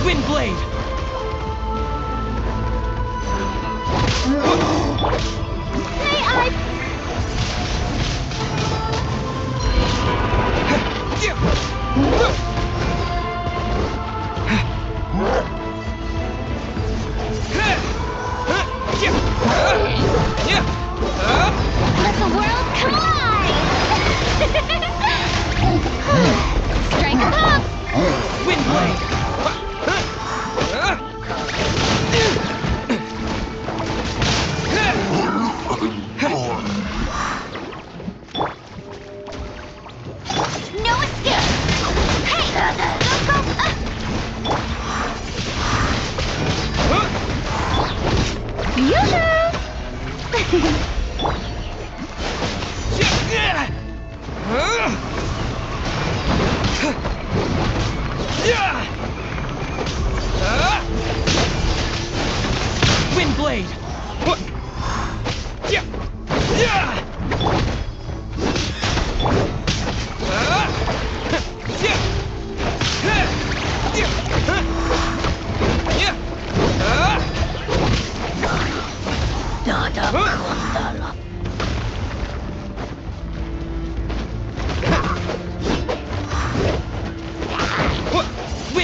Windblade! Let the world come alive! Strike a pop! Windblade! No escape! Hey!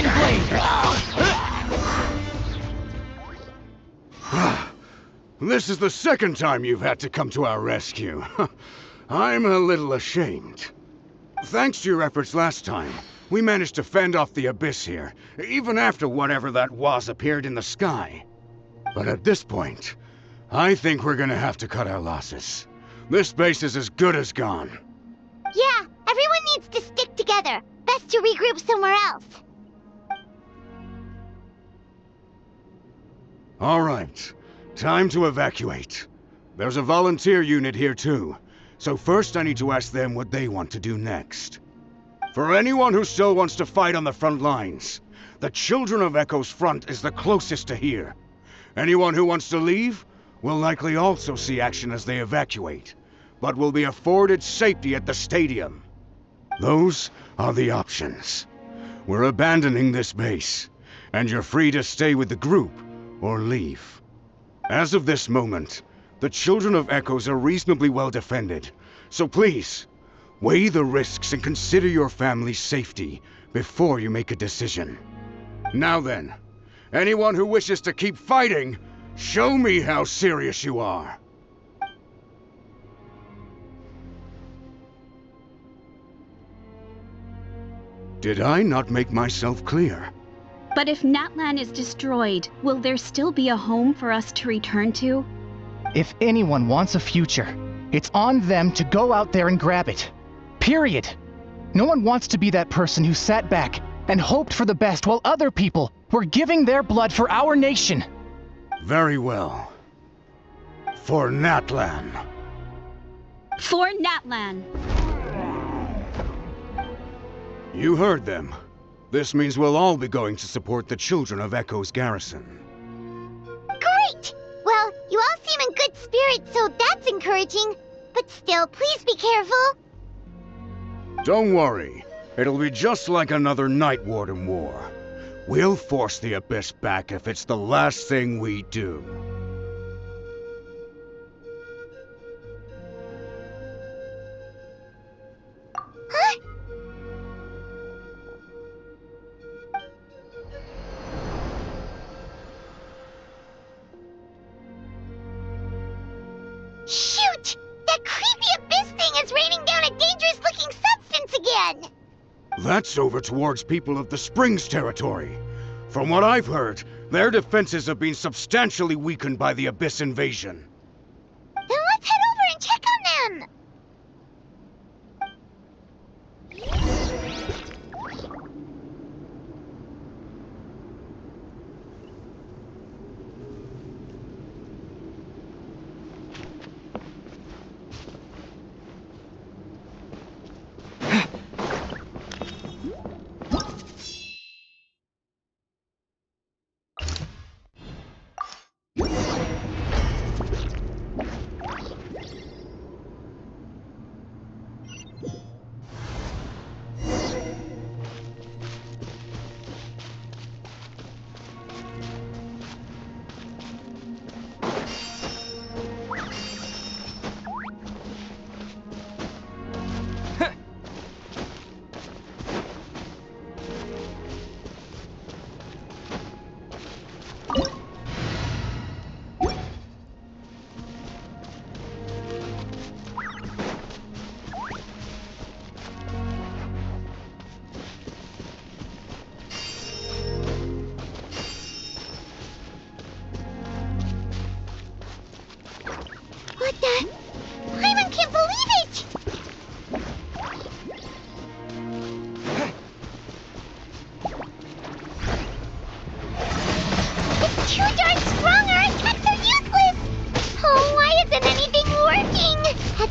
Windblade! This is the second time you've had to come to our rescue. I'm a little ashamed. Thanks to your efforts last time, we managed to fend off the abyss here, even after whatever that was appeared in the sky. But at this point, I think we're gonna have to cut our losses. This base is as good as gone. Yeah, everyone needs to stick together. Best to regroup somewhere else. All right, time to evacuate. There's a volunteer unit here too, so first I need to ask them what they want to do next. For anyone who still wants to fight on the front lines, the Children of Echo's front is the closest to here. Anyone who wants to leave will likely also see action as they evacuate, but will be afforded safety at the stadium. Those are the options. We're abandoning this base, and you're free to stay with the group or leave. As of this moment, the Children of Echoes are reasonably well defended, so please, weigh the risks and consider your family's safety before you make a decision. Now then, anyone who wishes to keep fighting, show me how serious you are. Did I not make myself clear? But if Natlan is destroyed, will there still be a home for us to return to? If anyone wants a future, it's on them to go out there and grab it. Period. No one wants to be that person who sat back and hoped for the best while other people were giving their blood for our nation. Very well. For Natlan. For Natlan. You heard them. This means we'll all be going to support the Children of Echo's garrison. Great! Well, you all seem in good spirits, so that's encouraging. But still, please be careful. Don't worry. It'll be just like another Night Warden war. We'll force the Abyss back if it's the last thing we do. Huh? Shoot! That creepy abyss thing is raining down a dangerous-looking substance again! That's over towards people of the Springs territory. From what I've heard, their defenses have been substantially weakened by the Abyss invasion. Then let's head over and check on them!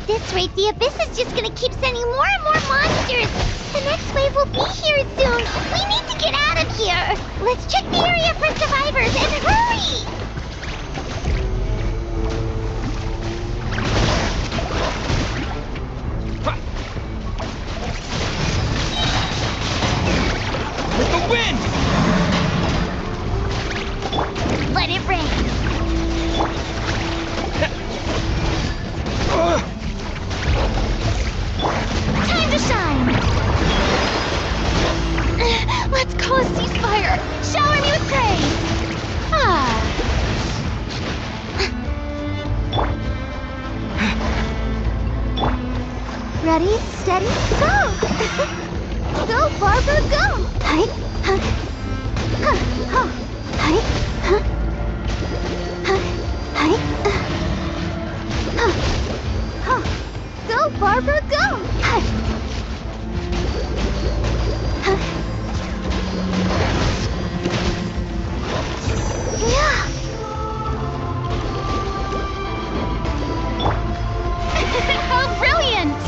At this rate, the Abyss is just gonna keep sending more and more monsters. The next wave will be here soon. We need to get out of here. Let's check the area for survivors and hurry! With the wind! Let it rain. Time to shine. Let's call a ceasefire. Shower me with praise. Ready, steady, go! Go, Barbara, go! Hi, huh, huh, huh, hi, huh, huh, hi, huh, huh. Go, Barbara, go! Hi, huh. Yeah. How brilliant!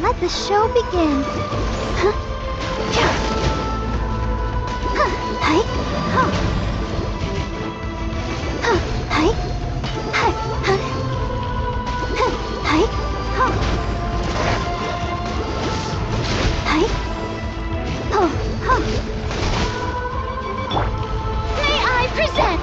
Let the show begin. Huh? Yeah. Huh. Hi. Huh. Huh. Hi. Hi. Huh. Huh. Hi. Huh. Hi. Oh. Huh. May I present?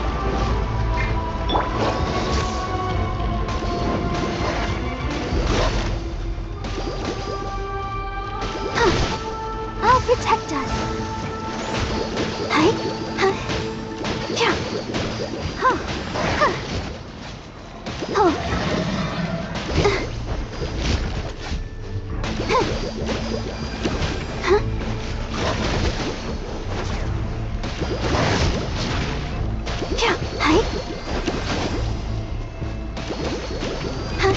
I'll protect us. Hi, huh, yeah, huh, huh, oh, huh, huh, yeah, hi, huh,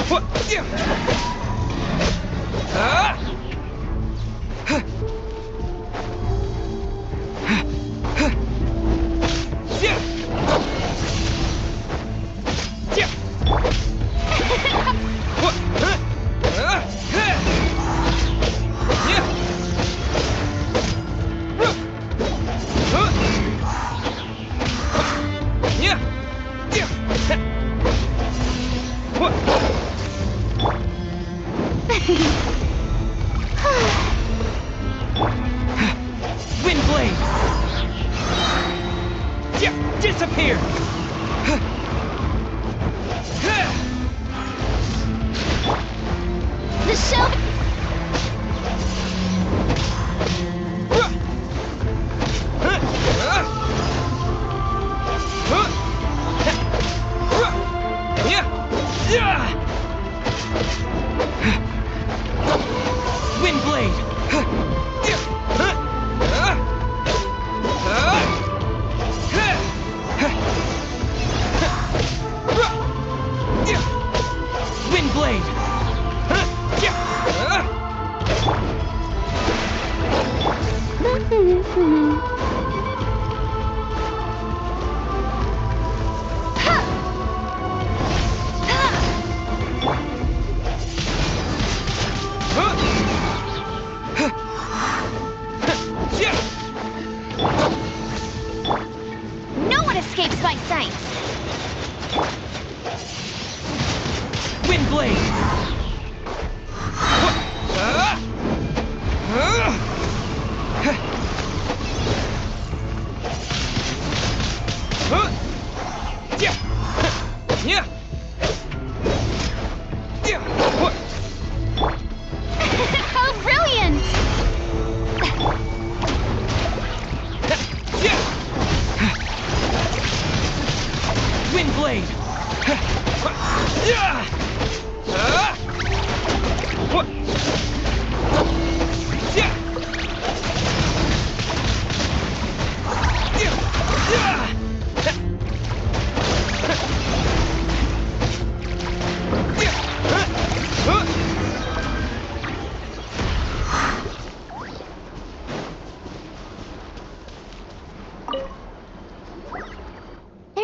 What? Yeah. Windblade! Disappear! the show. Windblade! Windblade! No one escapes my sight. Windblade!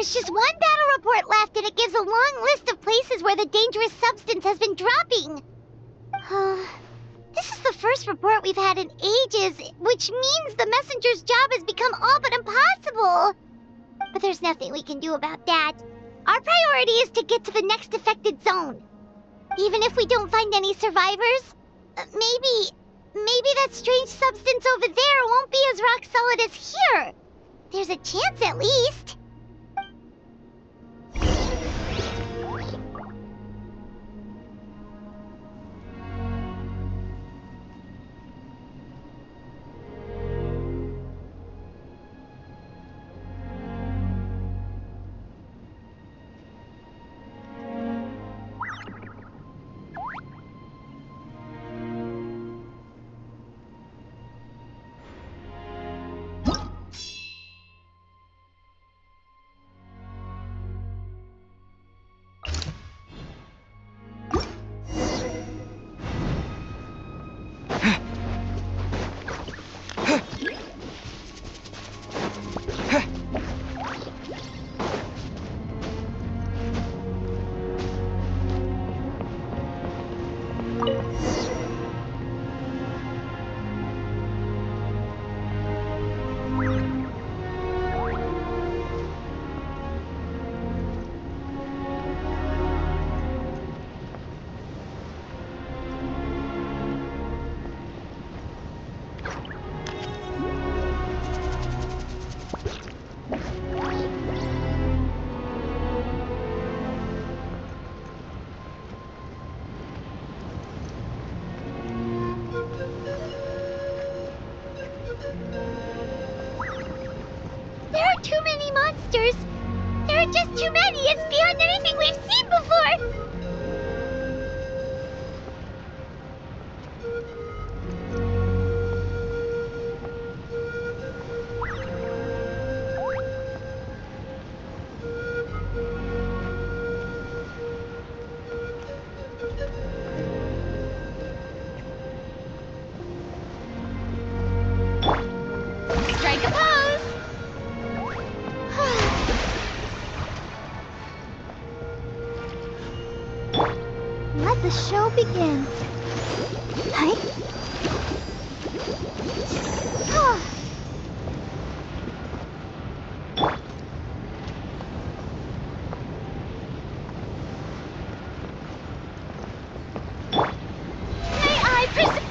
There's just one battle report left, and it gives a long list of places where the dangerous substance has been dropping. This is the first report we've had in ages, which means the messenger's job has become all but impossible. But there's nothing we can do about that. Our priority is to get to the next affected zone. Even if we don't find any survivors, maybe that strange substance over there won't be as rock solid as here. There's a chance at least. There are too many monsters. There are just too many. It's beyond anything we've seen before. Strike a pose. Let the show begin. Hi. May I present?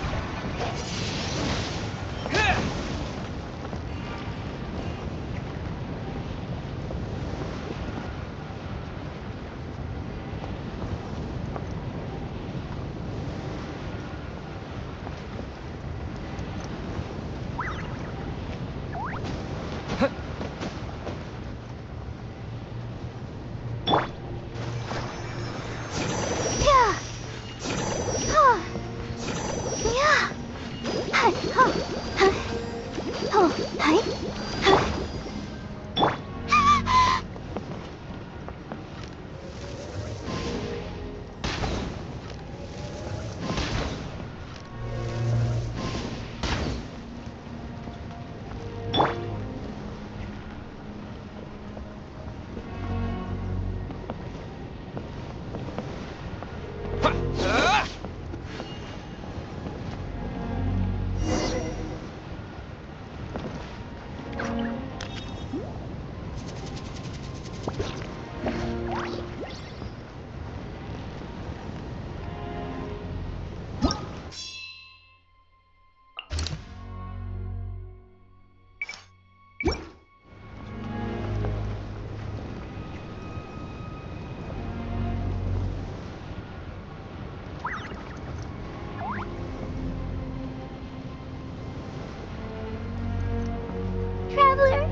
Traveler,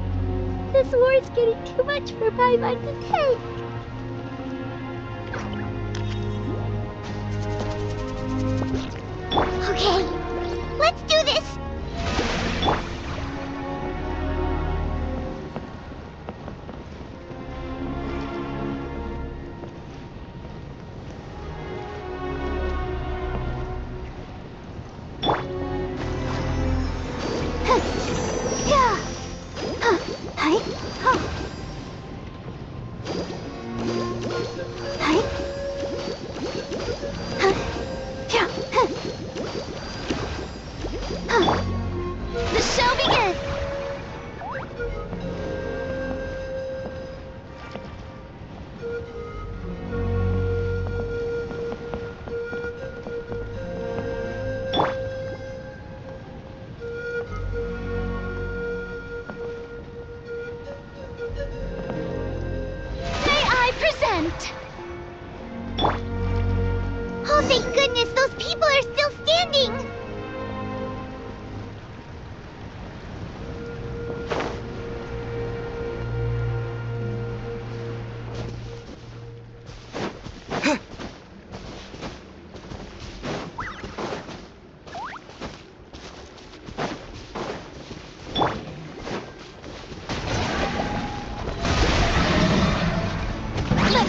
this war's getting too much for my mind to take. Okay, let's do this.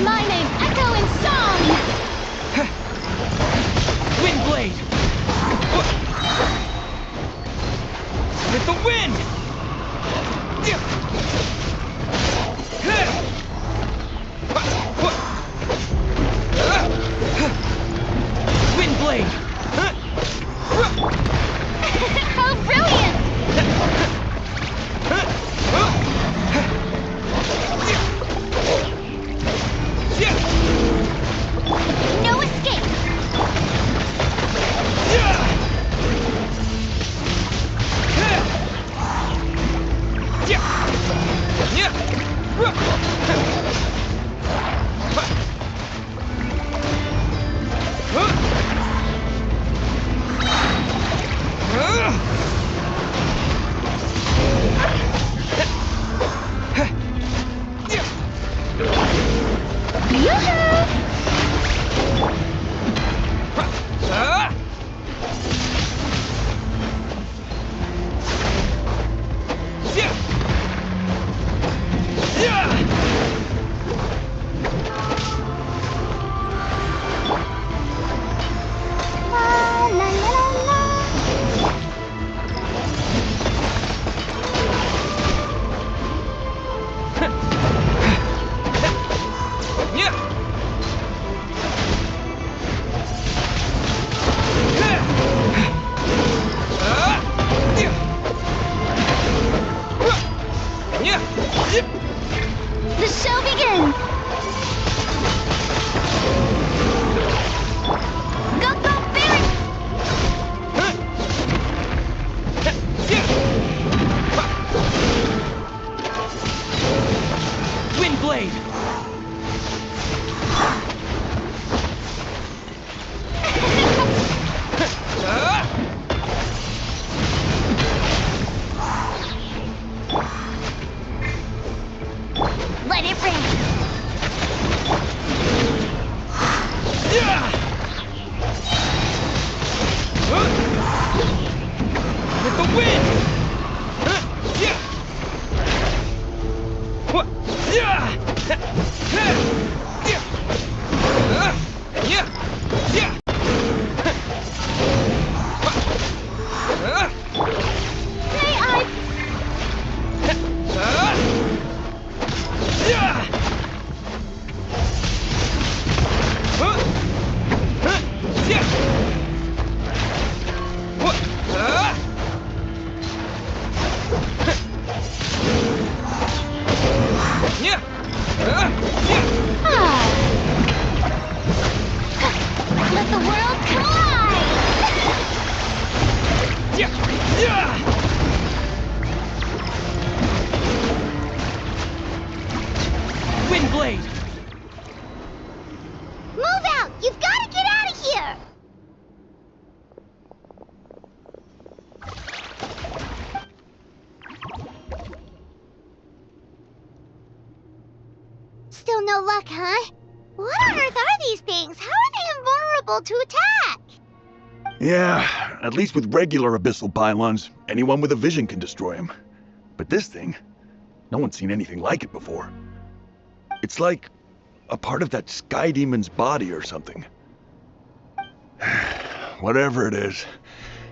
my name echo in song! Windblade! With the wind! Windblade! How brilliant! No escape! The show begins! Go, go, Barry! Windblade! Let it rain! With the wind! Hey, I... Let the world collide! Windblade! Move out! You've got to get out of here! Still no luck, huh? What on earth are these things? How are they invulnerable to attack? Yeah, at least with regular abyssal pylons, anyone with a vision can destroy them. But this thing, no one's seen anything like it before. It's like a part of that sky demon's body or something. Whatever it is,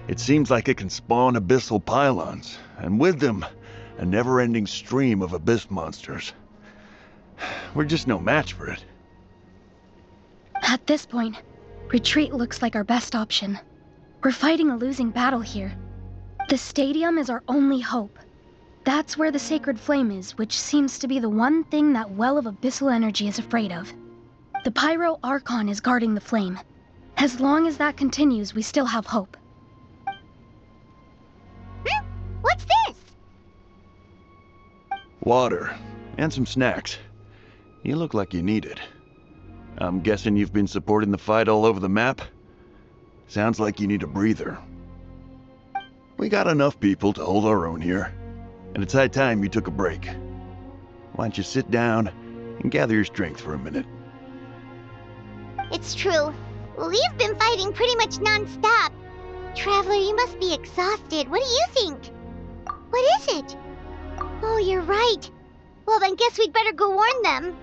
it seems like it can spawn abyssal pylons, and with them, a never-ending stream of abyss monsters. We're just no match for it. At this point, retreat looks like our best option. We're fighting a losing battle here. The stadium is our only hope. That's where the sacred flame is, which seems to be the one thing that well of abyssal energy is afraid of. The Pyro Archon is guarding the flame. As long as that continues, we still have hope. What's this? Water, and some snacks. You look like you need it. I'm guessing you've been supporting the fight all over the map? Sounds like you need a breather. We got enough people to hold our own here, and it's high time you took a break. Why don't you sit down and gather your strength for a minute? It's true. We've been fighting pretty much non-stop. Traveler, you must be exhausted. What do you think? What is it? Oh, you're right. Well, then guess we'd better go warn them.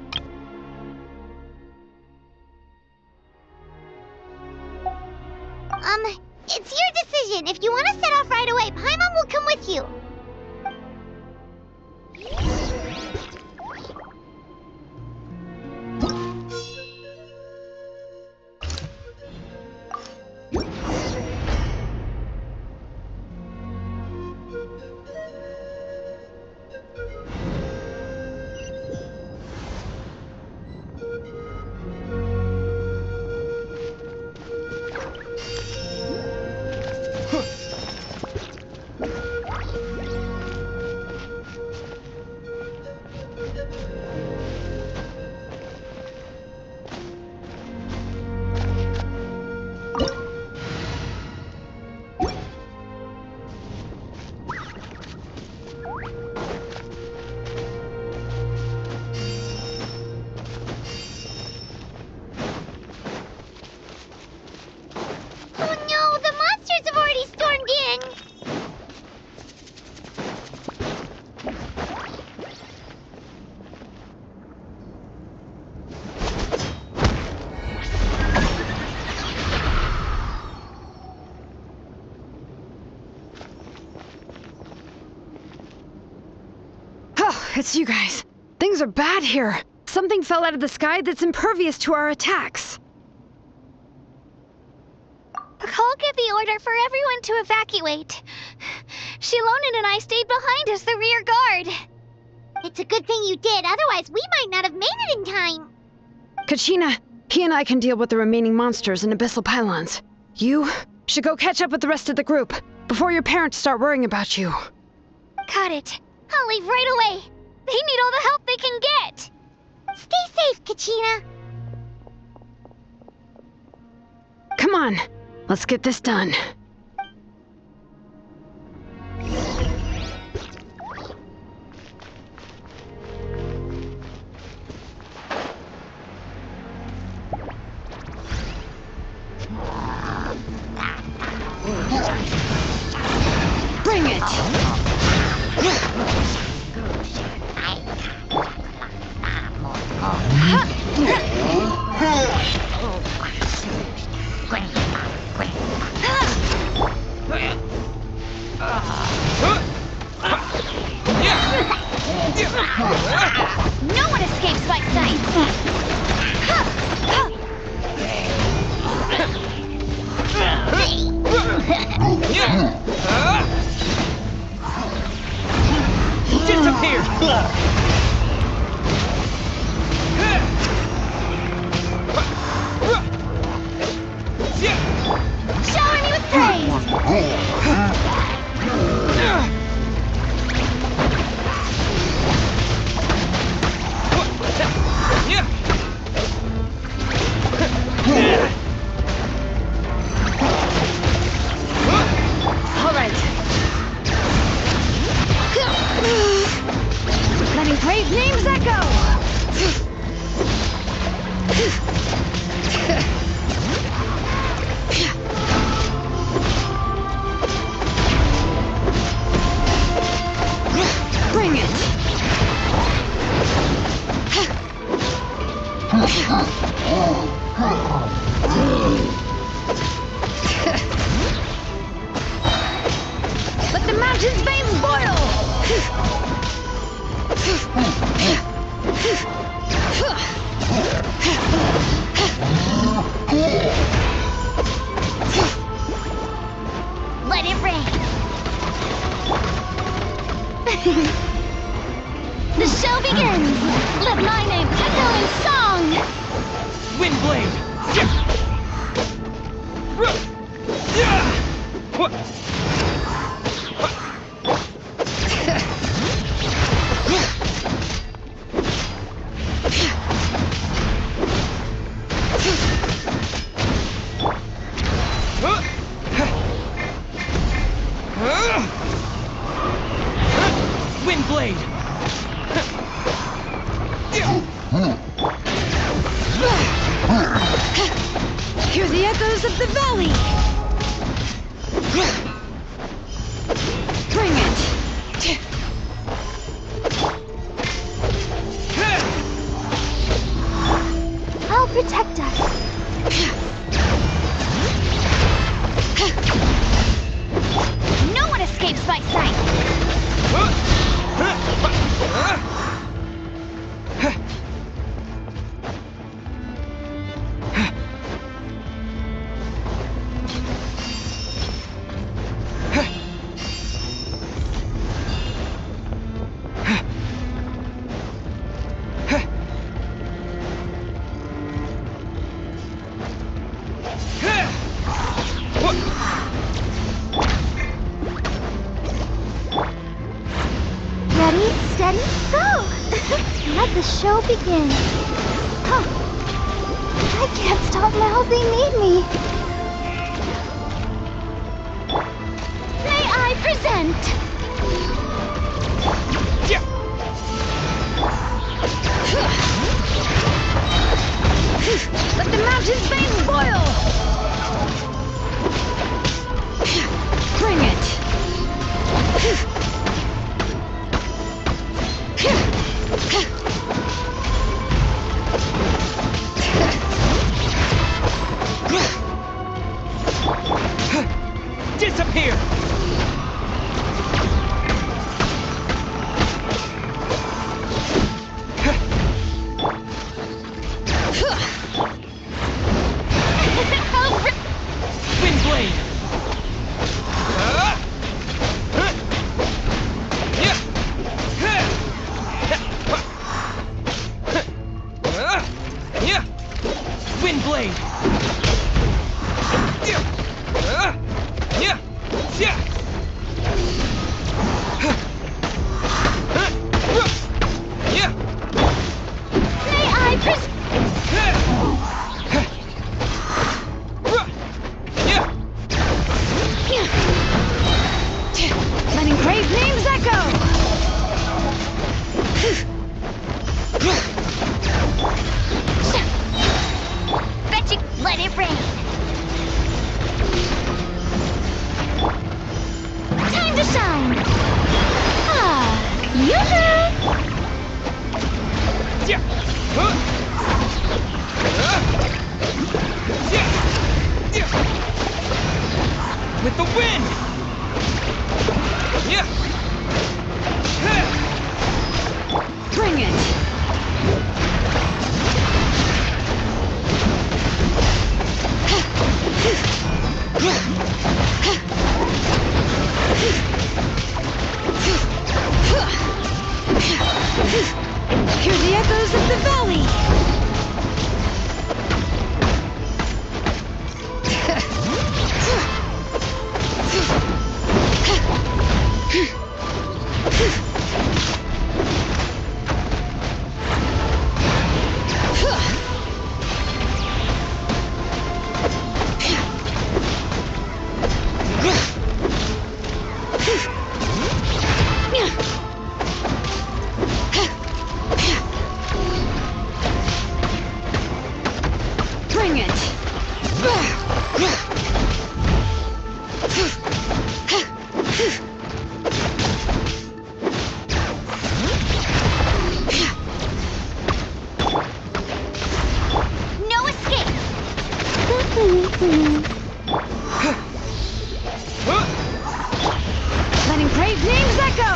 It's your decision. If you want to set off right away, Paimon will come with you. It's you guys. Things are bad here. Something fell out of the sky that's impervious to our attacks. Cole gave the order for everyone to evacuate. Shilonen and I stayed behind as the rear guard. It's a good thing you did, otherwise we might not have made it in time. Kachina, he and I can deal with the remaining monsters and abyssal pylons. You should go catch up with the rest of the group before your parents start worrying about you. Got it. I'll leave right away. They need all the help they can get. Stay safe, Kachina. Come on, let's get this done. Bring it! No one escapes my sight! Disappear! Shower me with praise! All right. Letting brave names echo! Bring it! Let the mountain's veins boil! Let it rain! The show begins! Let my name echo in song! Windblade! Windblade! Hear the echoes of the valley! Bring it! I'll protect us. steady, go! Let the show begin. Huh. I can't stop now, they need me. May I present? Let the mountain's veins boil! Bring it! Disappear! Windblade! Windblade! May I present? Letting brave names echo! Bet you let it rain. Time to shine. Yoo-hoo! With the wind! Bring it! Hear the echoes of the valley! Bring it! No escape! Letting brave names echo!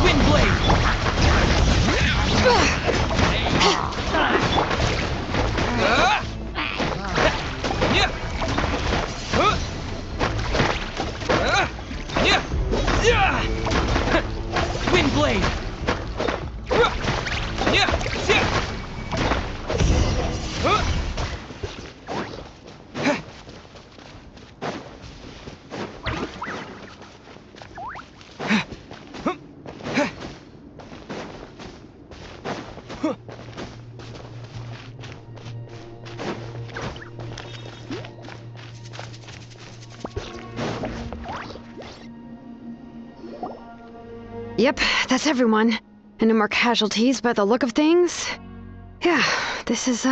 Windblade! Yep, that's everyone. And no more casualties by the look of things. Yeah, this is,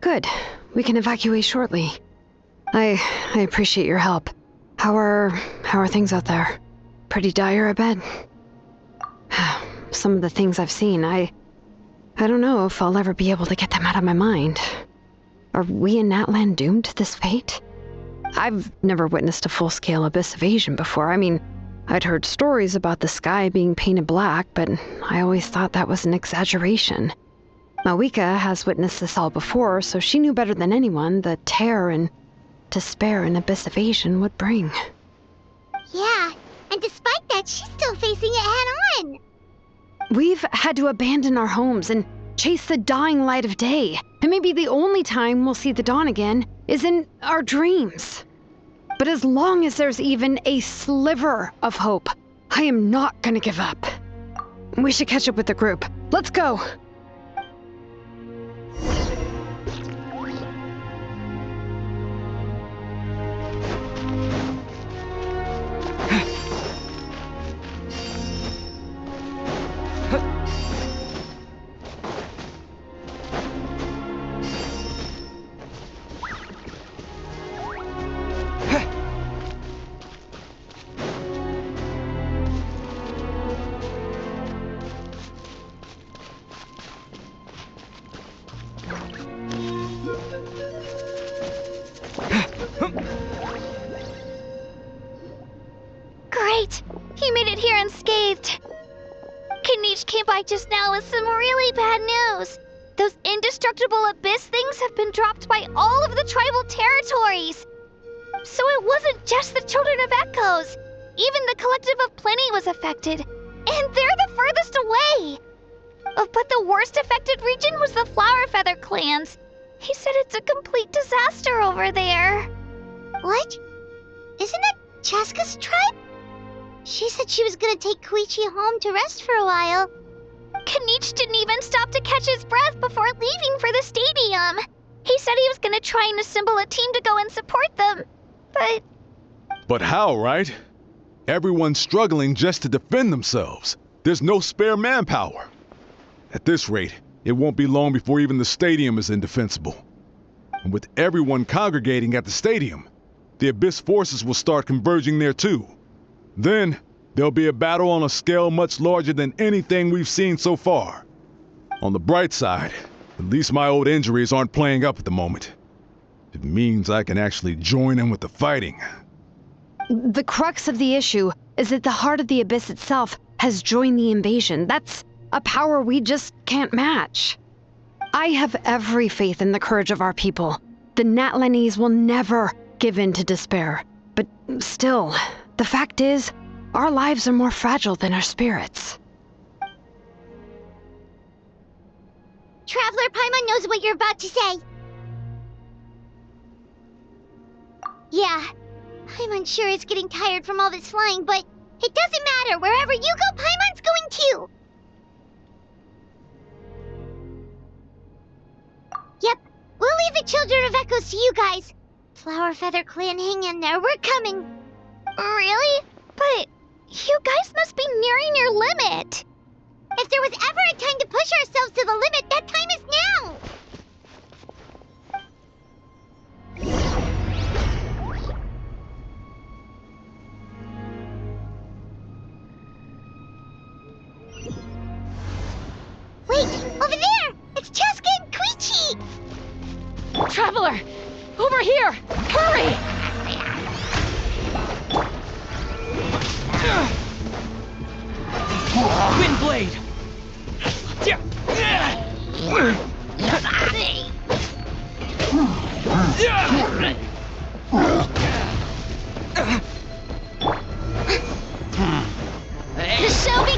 good. We can evacuate shortly. I appreciate your help. How are things out there? Pretty dire, I bet. Some of the things I've seen, I don't know if I'll ever be able to get them out of my mind. Are we in Natlan doomed to this fate? I've never witnessed a full-scale abyss invasion before. I mean, I'd heard stories about the sky being painted black, but I always thought that was an exaggeration. Mawika has witnessed this all before, so she knew better than anyone the terror and despair an abyss invasion would bring. Yeah, and despite that, she's still facing it head-on. We've had to abandon our homes and chase the dying light of day, and maybe the only time we'll see the dawn again is in our dreams. But as long as there's even a sliver of hope, I am not gonna give up. We should catch up with the group. Let's go! Great! He made it here unscathed. Kanish came by just now with some really bad news. Those indestructible abyss things have been dropped by all of the tribal territories. So it wasn't just the Children of Echoes. Even the Collective of Plenty was affected. And they're the furthest away. But the worst affected region was the Flower Feather clans. He said it's a complete disaster over there. What? Isn't that Chaska's tribe? She said she was gonna take Koichi home to rest for a while. Kanish didn't even stop to catch his breath before leaving for the stadium. He said he was gonna try and assemble a team to go and support them. But how, right? Everyone's struggling just to defend themselves. There's no spare manpower. At this rate, it won't be long before even the stadium is indefensible. And with everyone congregating at the stadium, the Abyss forces will start converging there too. Then, there'll be a battle on a scale much larger than anything we've seen so far. On the bright side, at least my old injuries aren't playing up at the moment. It means I can actually join in with the fighting. The crux of the issue is that the heart of the Abyss itself has joined the invasion. That's a power we just can't match. I have every faith in the courage of our people. The Natlanese will never give in to despair. But still, the fact is, our lives are more fragile than our spirits. Traveler Paimon knows what you're about to say. Yeah, Paimon's sure is getting tired from all this flying, but it doesn't matter. Wherever you go, Paimon's going too. Yep, we'll leave the Children of Echoes to you guys. Flower Feather Clan, hang in there. We're coming. Really? But you guys must be nearing your limit. If there was ever a time to push ourselves to the limit, that time is now. Wait, over there! It's Chaska and Koichi! Traveler! Over here! Hurry! Windblade! This shall be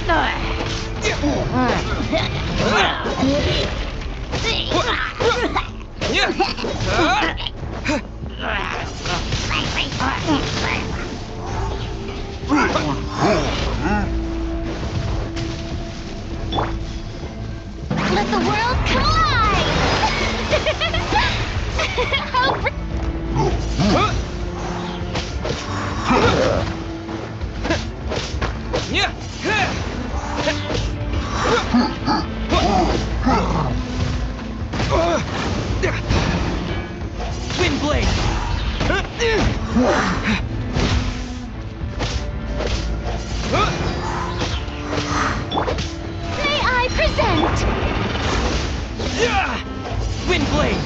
Let the world collide! blade! May I present? Wind blade!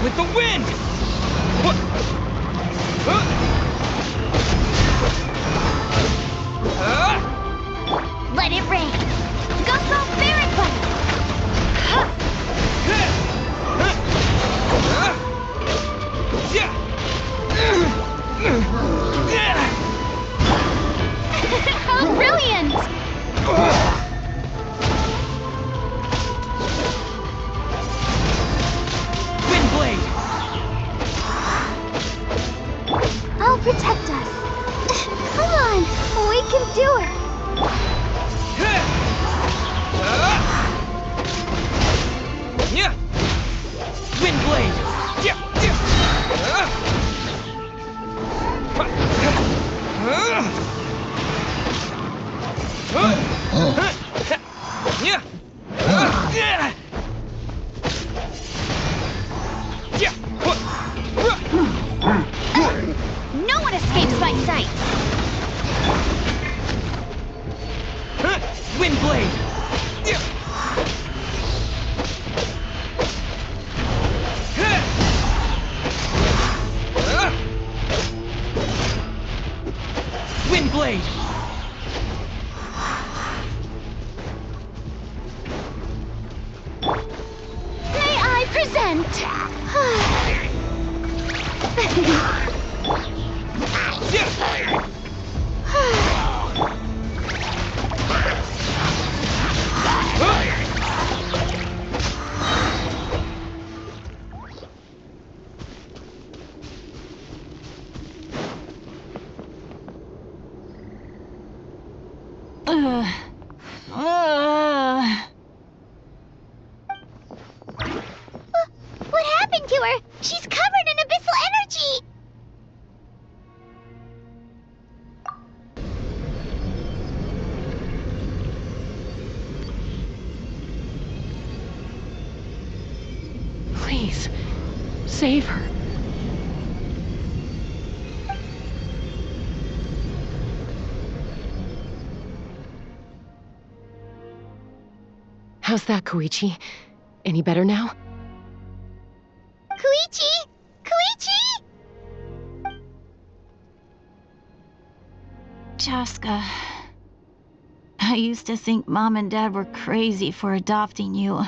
With the wind! Let it rain! Gustle Spirit Blade! How brilliant! Wind blade! I'll protect us. Come on, we can do it. Wind blade! No one escapes my sight. Wind blade! Wind blade! May I present? What happened to her? She's covered in abyssal energy! Please, save her. How's that, Koichi? Any better now? Koichi! Koichi! Chaska, I used to think Mom and Dad were crazy for adopting you.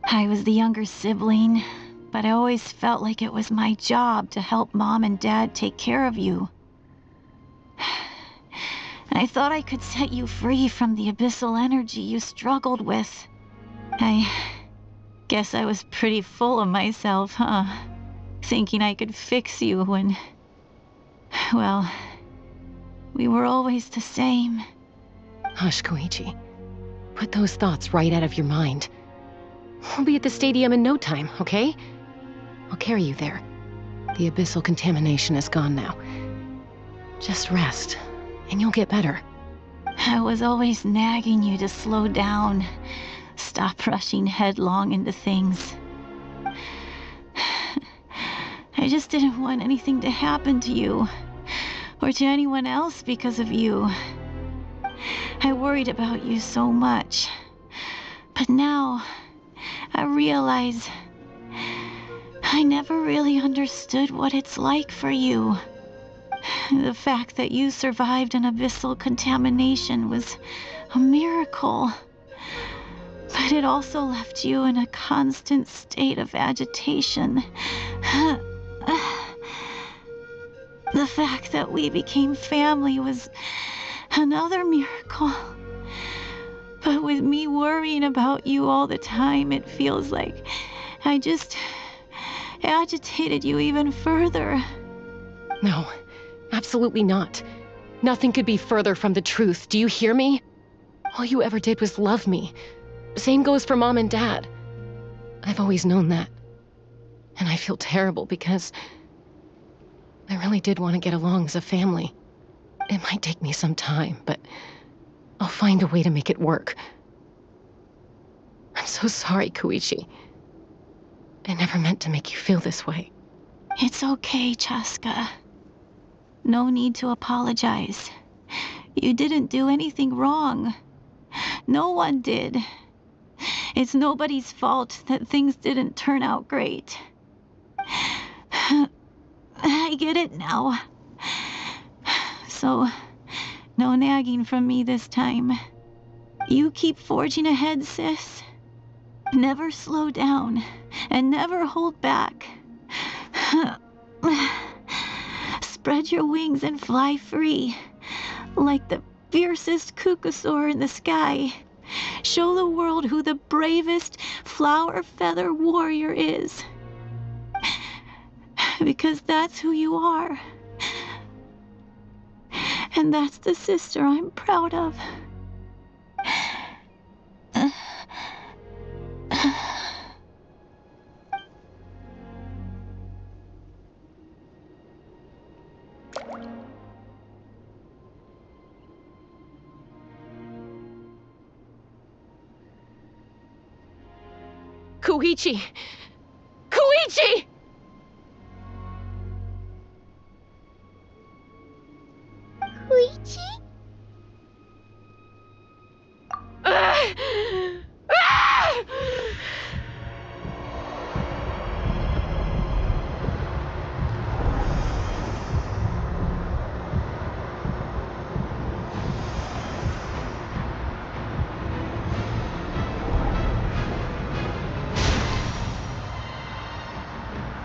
I was the younger sibling, but I always felt like it was my job to help Mom and Dad take care of you. I thought I could set you free from the abyssal energy you struggled with. I guess I was pretty full of myself, huh? Thinking I could fix you when... well, we were always the same. Hush, Koichi. Put those thoughts right out of your mind. We'll be at the stadium in no time, okay? I'll carry you there. The abyssal contamination is gone now. Just rest, and you'll get better. I was always nagging you to slow down. Stop rushing headlong into things. I just didn't want anything to happen to you, or to anyone else because of you. I worried about you so much. But now, I realize I never really understood what it's like for you. The fact that you survived an abyssal contamination was a miracle. But it also left you in a constant state of agitation. The fact that we became family was another miracle. But with me worrying about you all the time, it feels like I just agitated you even further. No, absolutely not. Nothing could be further from the truth. Do you hear me? All you ever did was love me. Same goes for Mom and Dad. I've always known that. And I feel terrible because I really did want to get along as a family. It might take me some time, but I'll find a way to make it work. I'm so sorry, Koichi. I never meant to make you feel this way. It's okay, Chaska. No need to apologize. You didn't do anything wrong. No one did. It's nobody's fault that things didn't turn out great. I get it now. So, no nagging from me this time. You keep forging ahead, sis. Never slow down, and never hold back. Spread your wings and fly free, like the fiercest kukasaur in the sky. Show the world who the bravest flower feather warrior is. Because that's who you are. And that's the sister I'm proud of. Koichi! Koichi! Koichi?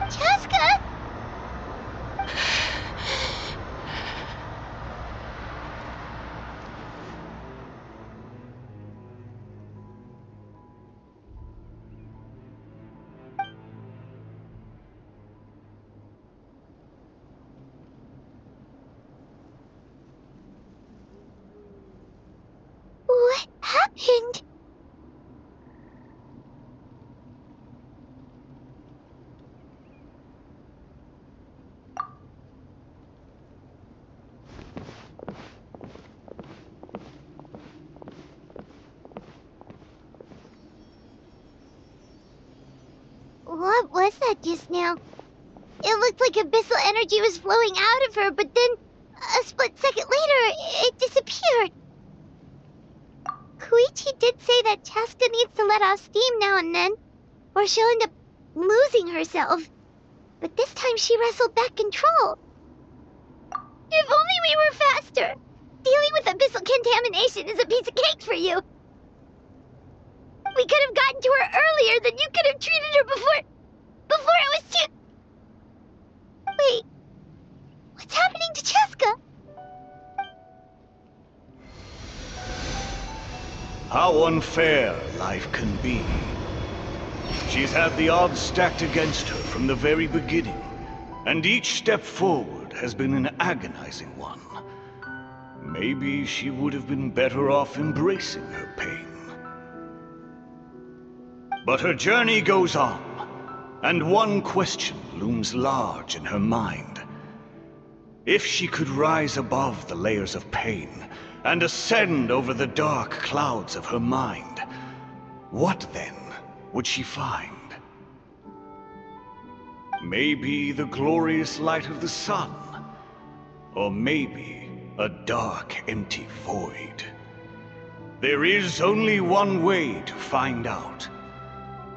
Chaska? What happened? What was that just now? It looked like abyssal energy was flowing out of her, but then a split second later, it disappeared. Koichi did say that Chaska needs to let off steam now and then, or she'll end up losing herself. But this time she wrestled back control. If only we were faster! Dealing with abyssal contamination is a piece of cake for you! We could have gotten to her earlier, then you could have treated her before it was too... Wait, what's happening to Chaska? How unfair life can be. She's had the odds stacked against her from the very beginning, and each step forward has been an agonizing one. Maybe she would have been better off embracing her pain. But her journey goes on, and one question looms large in her mind. If she could rise above the layers of pain and ascend over the dark clouds of her mind, what then would she find? Maybe the glorious light of the sun, or maybe a dark, empty void. There is only one way to find out.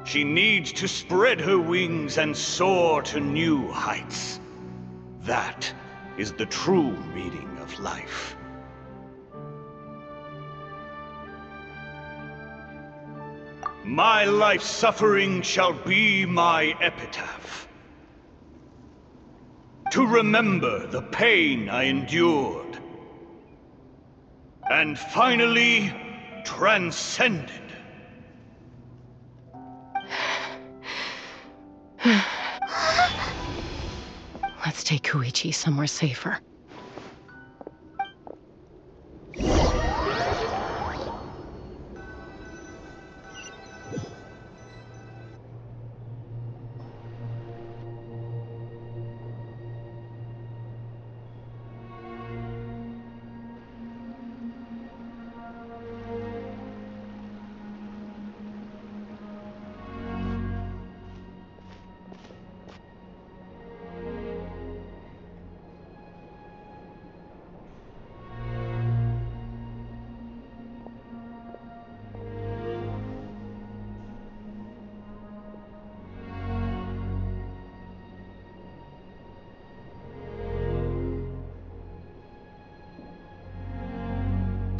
She needs to spread her wings and soar to new heights. That is the true meaning of life. My life's suffering shall be my epitaph. To remember the pain I endured, and finally transcended. Let's take Koichi somewhere safer.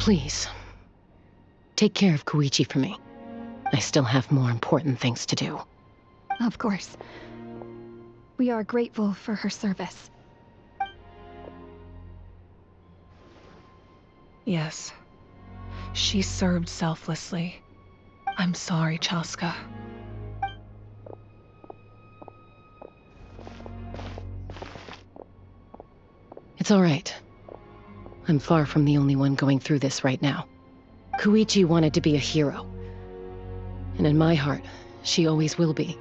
Please, take care of Koichi for me. I still have more important things to do. Of course. We are grateful for her service. Yes. She served selflessly. I'm sorry, Chaska. It's all right. I'm far from the only one going through this right now. Koichi wanted to be a hero. And in my heart, she always will be.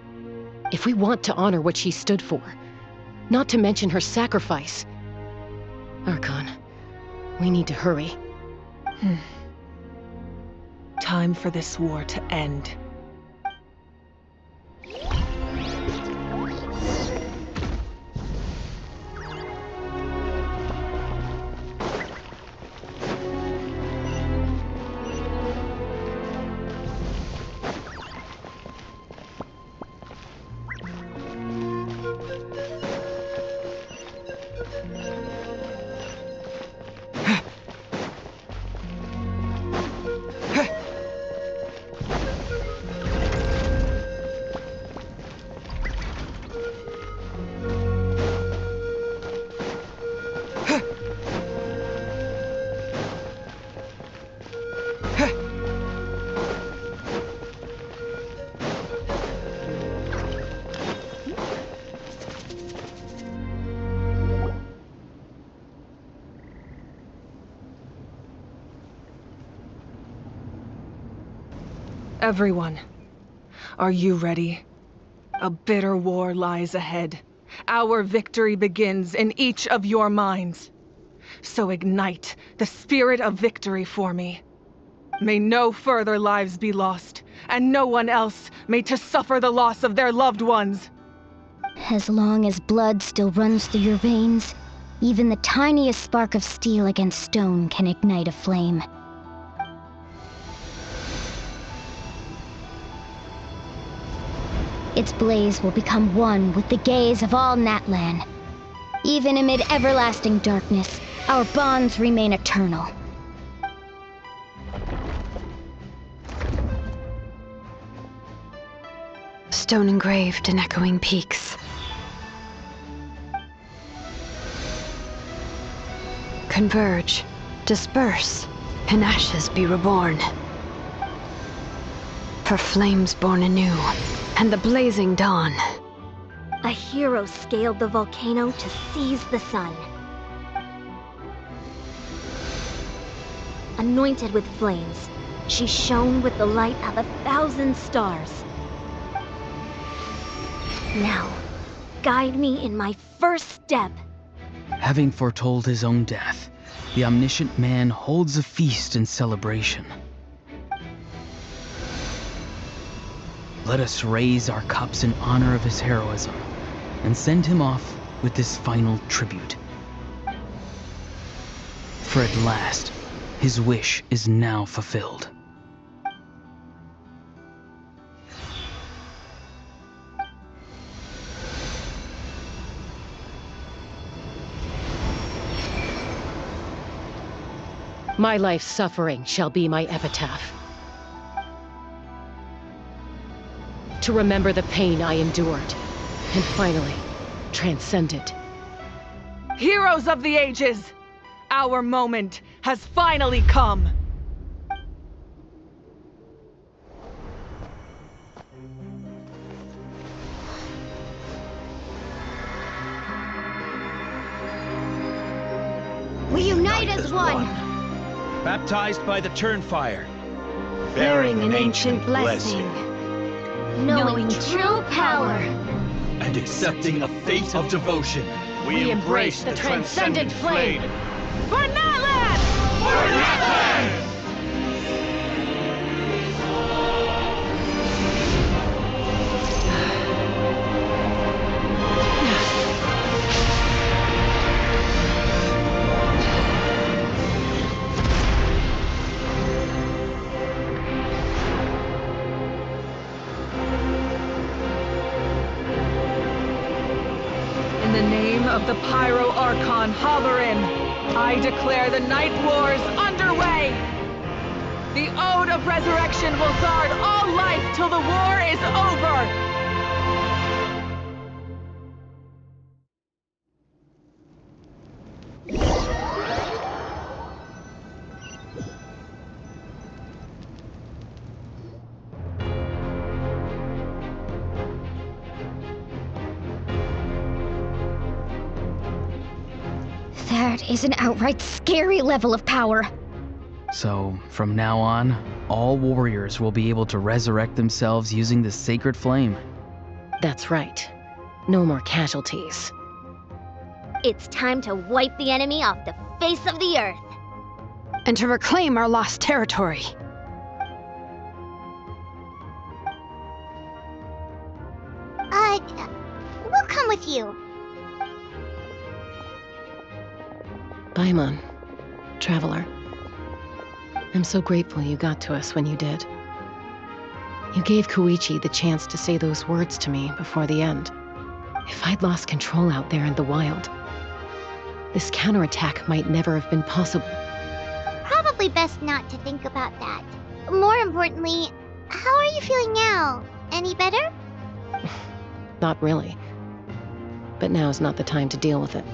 If we want to honor what she stood for, not to mention her sacrifice. Archon, we need to hurry. Time for this war to end. Everyone, are you ready? A bitter war lies ahead. Our victory begins in each of your minds. So ignite the spirit of victory for me. May no further lives be lost, and no one else may to suffer the loss of their loved ones. As long as blood still runs through your veins, even the tiniest spark of steel against stone can ignite a flame. Its blaze will become one with the gaze of all Natlan. Even amid everlasting darkness, our bonds remain eternal. Stone engraved in echoing peaks. Converge, disperse, in ashes be reborn. For flames born anew, and the blazing dawn. A hero scaled the volcano to seize the sun. Anointed with flames, she shone with the light of 1,000 stars. Now, guide me in my first step. Having foretold his own death, the omniscient man holds a feast in celebration. Let us raise our cups in honor of his heroism and send him off with this final tribute. For at last, his wish is now fulfilled. My life's suffering shall be my epitaph. To remember the pain I endured, and finally, transcend it. Heroes of the ages! Our moment has finally come! We unite as one! Baptized by the Turnfire, Bearing an ancient blessing. Knowing true power. and accepting a fate of devotion. We embrace the transcendent flame. For Natlan! For Natlan! In the name of the Pyro Archon Halloran, I declare the Night Wars underway! The Ode of Resurrection will guard all life till the war is over! That is an outright scary level of power. So, from now on, all warriors will be able to resurrect themselves using the sacred flame. That's right. No more casualties. It's time to wipe the enemy off the face of the earth. And to reclaim our lost territory. We'll come with you. Paimon, Traveler. I'm so grateful you got to us when you did. You gave Koichi the chance to say those words to me before the end. If I'd lost control out there in the wild, this counterattack might never have been possible. Probably best not to think about that. More importantly, how are you feeling now? Any better? Not really. But now's not the time to deal with it.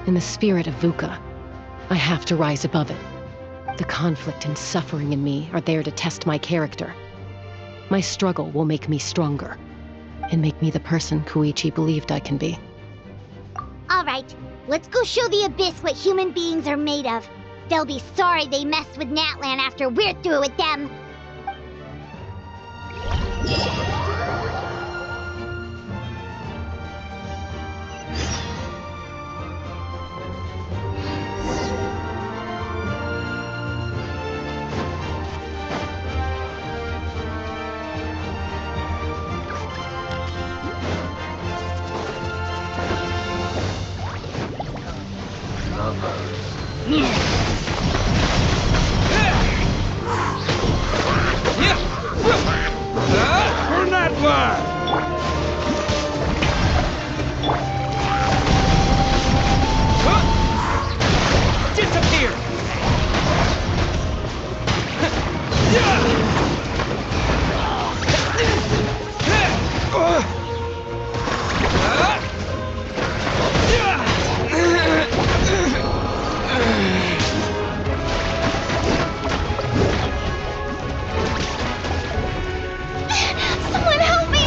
In the spirit of VUCA, I have to rise above it. The conflict and suffering in me are there to test my character. My struggle will make me stronger, and make me the person Koichi believed I can be. Alright, let's go show the Abyss what human beings are made of. They'll be sorry they messed with Natlan after we're through with them. Burn that fire! Disappear! Someone help me!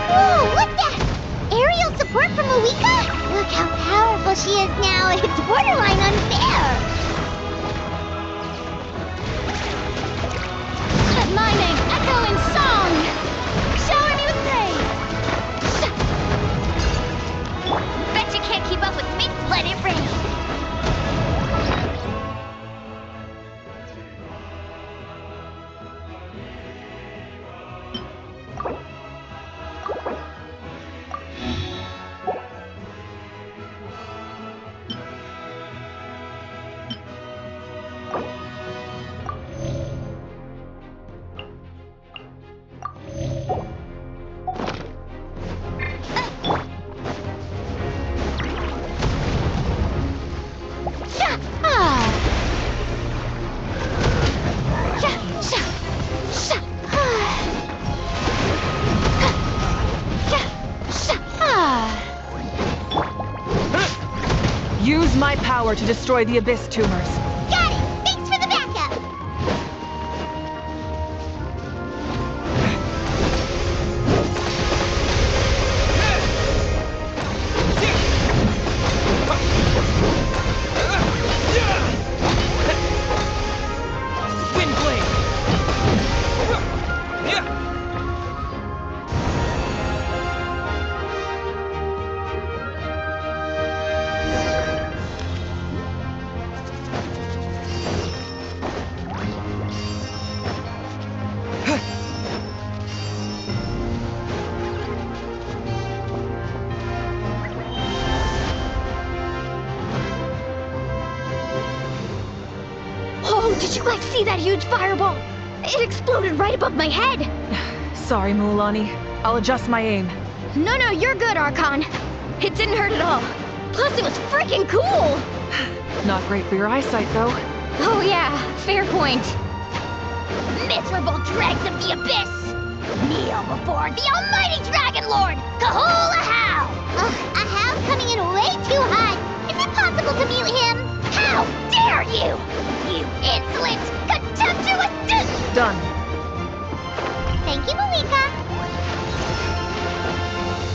Whoa, look that! Aerial support from Awika? Look how powerful she is now. It's borderline unfair. Let my name echo in song! Showing you praise! Bet you can't keep up with me? Let it rain! Use my power to destroy the Abyss tumors. Got it! Thanks for the backup! Wind blade! Oh, did you guys see that huge fireball? It exploded right above my head! Sorry, Mualani. I'll adjust my aim. No, you're good, Archon. It didn't hurt at all. Plus, it was freaking cool! Not great for your eyesight, though. Oh yeah, fair point. Miserable dregs of the abyss! Kneel before the almighty Dragon Lord, Kahula Hal! A Hal's coming in way too hot. Is it possible to mute him? How dare you! You insolent, contemptuous Done. Thank you, Malika.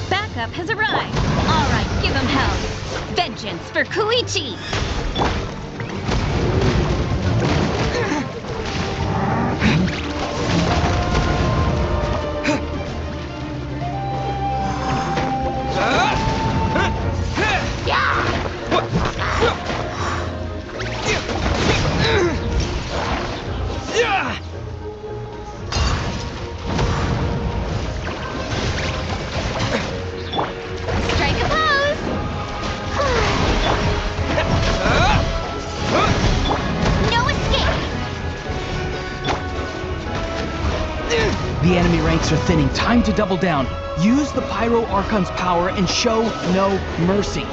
Backup has arrived. All right, give him hell. Vengeance for Koichi. Strike a pose! No escape! The enemy ranks are thinning. Time to double down. Use the Pyro Archon's power and show no mercy.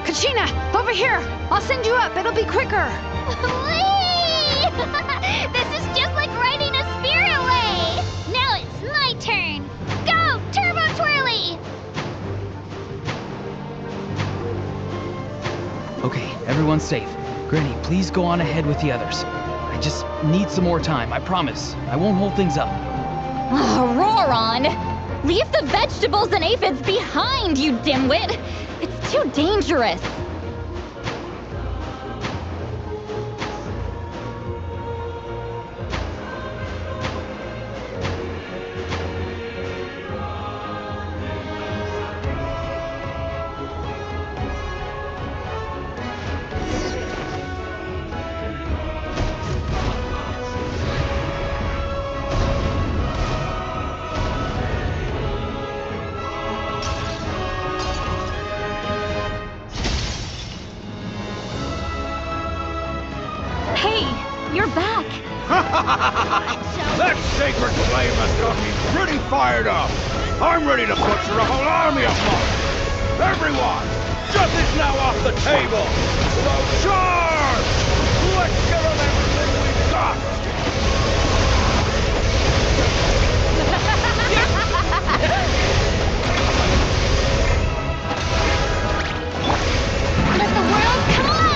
Kachina, over here! I'll send you up. It'll be quicker. Whee! This is just like riding a spirit away! Now it's my turn! Go, Turbo Twirly! Okay, everyone's safe. Granny, please go on ahead with the others. I just need some more time, I promise. I won't hold things up. Oh, Roron! Leave the vegetables and aphids behind, you dimwit! It's too dangerous! You're back! That sacred flame has got me pretty fired up! I'm ready to butcher a whole army of monsters! Everyone, Stuff is now off the table! So charge! Let's give them everything we've got! Let the world collide!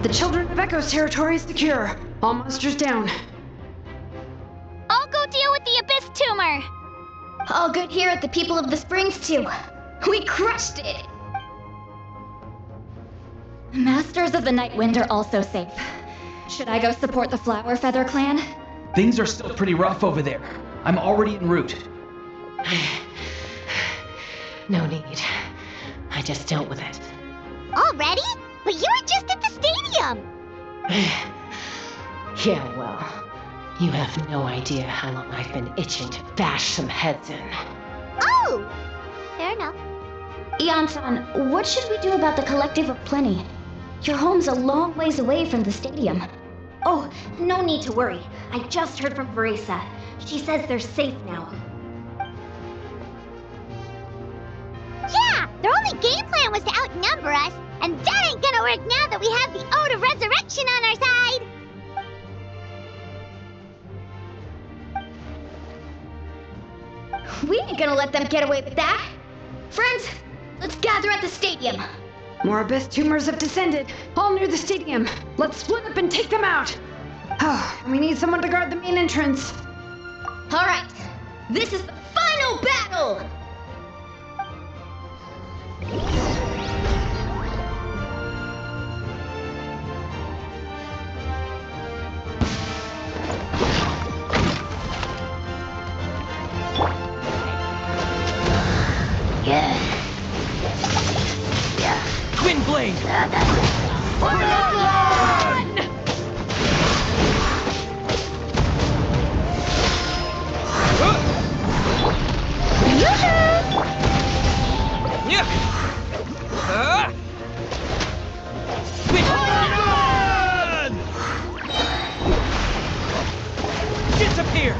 The Children of Echo's territory is secure. All monsters down. I'll go deal with the Abyss tumor. All good here at the People of the Springs, too. We crushed it! Masters of the Night Wind are also safe. Should I go support the Flower Feather clan? Things are still pretty rough over there. I'm already en route. No need. I just dealt with it. Already? But you were just at the stadium! Yeah, well, you have no idea how long I've been itching to bash some heads in. Oh! Fair enough. Ian-san, what should we do about the Collective of Plenty? Your home's a long ways away from the stadium. Oh, no need to worry. I just heard from Veresa. She says they're safe now. Yeah! Their only game plan was to outnumber us, and that ain't gonna work now that we have the Ode of Resurrection on our side! We ain't gonna let them get away with that! Friends, let's gather at the stadium! More Abyss tumors have descended, all near the stadium. Let's split up and take them out! Oh, we need someone to guard the main entrance. Alright, this is the final battle! Wind Blade! Disappear!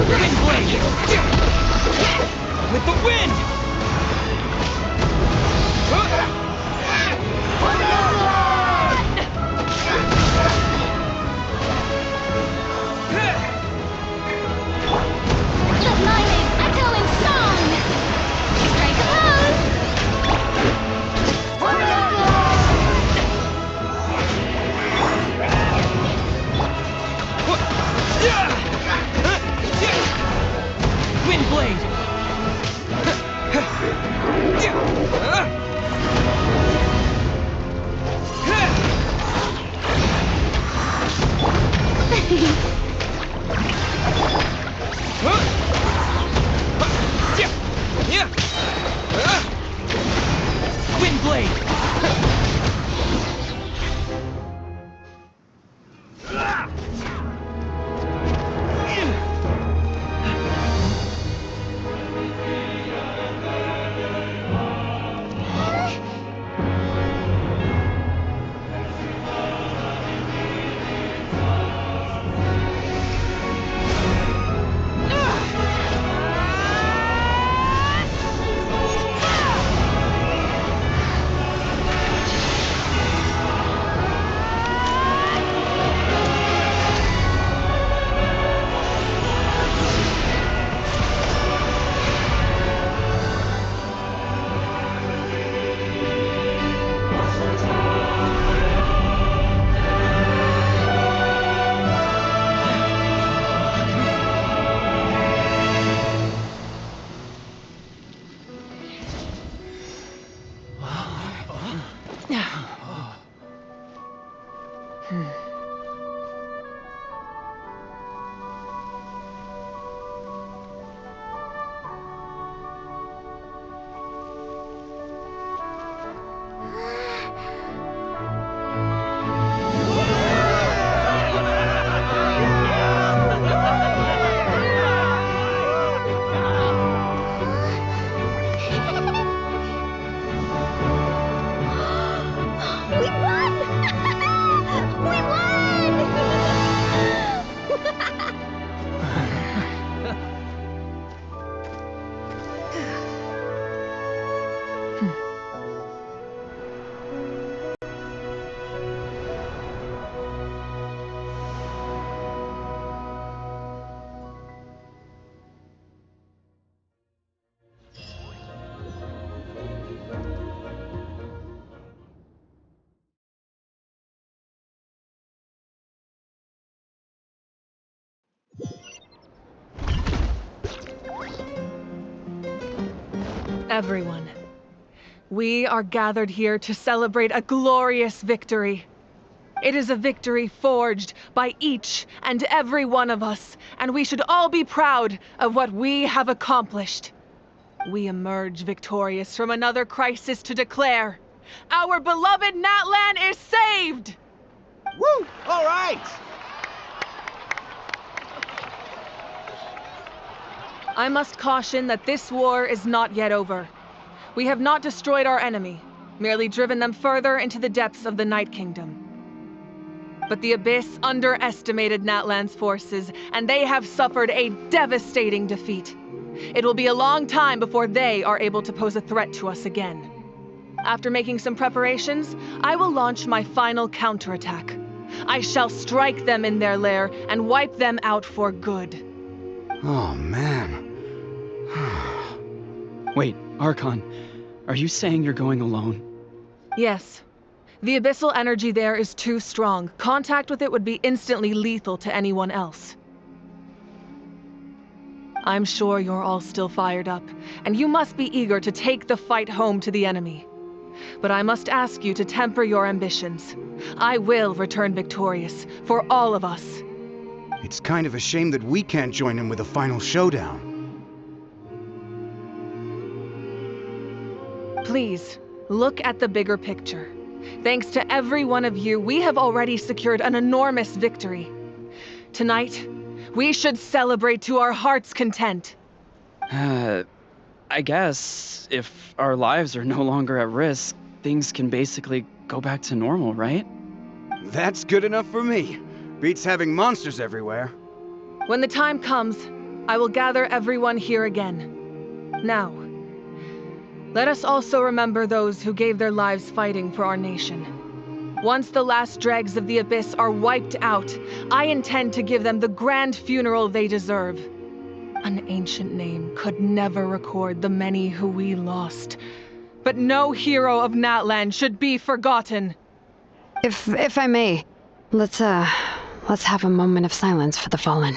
Wind Blade! With the wind! The lightning echoing song! Strike close! Wind Blade! Wind Blade! Everyone, we are gathered here to celebrate a glorious victory. It is a victory forged by each and every one of us, and we should all be proud of what we have accomplished. We emerge victorious from another crisis to declare, our beloved Natlan is saved! Woo! All right! I must caution that this war is not yet over. We have not destroyed our enemy, merely driven them further into the depths of the Night Kingdom. But the Abyss underestimated Natlan's forces, and they have suffered a devastating defeat. It will be a long time before they are able to pose a threat to us again. After making some preparations, I will launch my final counterattack. I shall strike them in their lair and wipe them out for good. Oh, man. Wait, Archon, are you saying you're going alone? Yes. The abyssal energy there is too strong. Contact with it would be instantly lethal to anyone else. I'm sure you're all still fired up, and you must be eager to take the fight home to the enemy. But I must ask you to temper your ambitions. I will return victorious, for all of us. It's kind of a shame that we can't join him with a final showdown. Please, look at the bigger picture. Thanks to every one of you, we have already secured an enormous victory. Tonight, we should celebrate to our heart's content. I guess if our lives are no longer at risk, things can basically go back to normal, right? That's good enough for me. Beats having monsters everywhere. When the time comes, I will gather everyone here again. Now, let us also remember those who gave their lives fighting for our nation. Once the last dregs of the Abyss are wiped out, I intend to give them the grand funeral they deserve. An ancient name could never record the many who we lost. But no hero of Natlan should be forgotten. If I may, let's have a moment of silence for the fallen.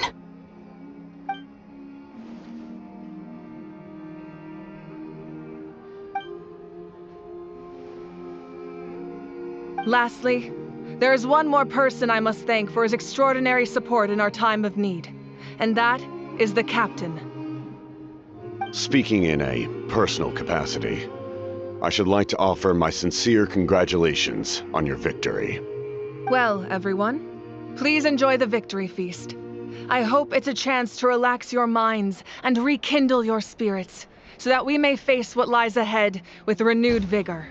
Lastly, there is one more person I must thank for his extraordinary support in our time of need, and that is the Captain. Speaking in a personal capacity, I should like to offer my sincere congratulations on your victory. Well, everyone, please enjoy the victory feast. I hope it's a chance to relax your minds and rekindle your spirits, so that we may face what lies ahead with renewed vigor.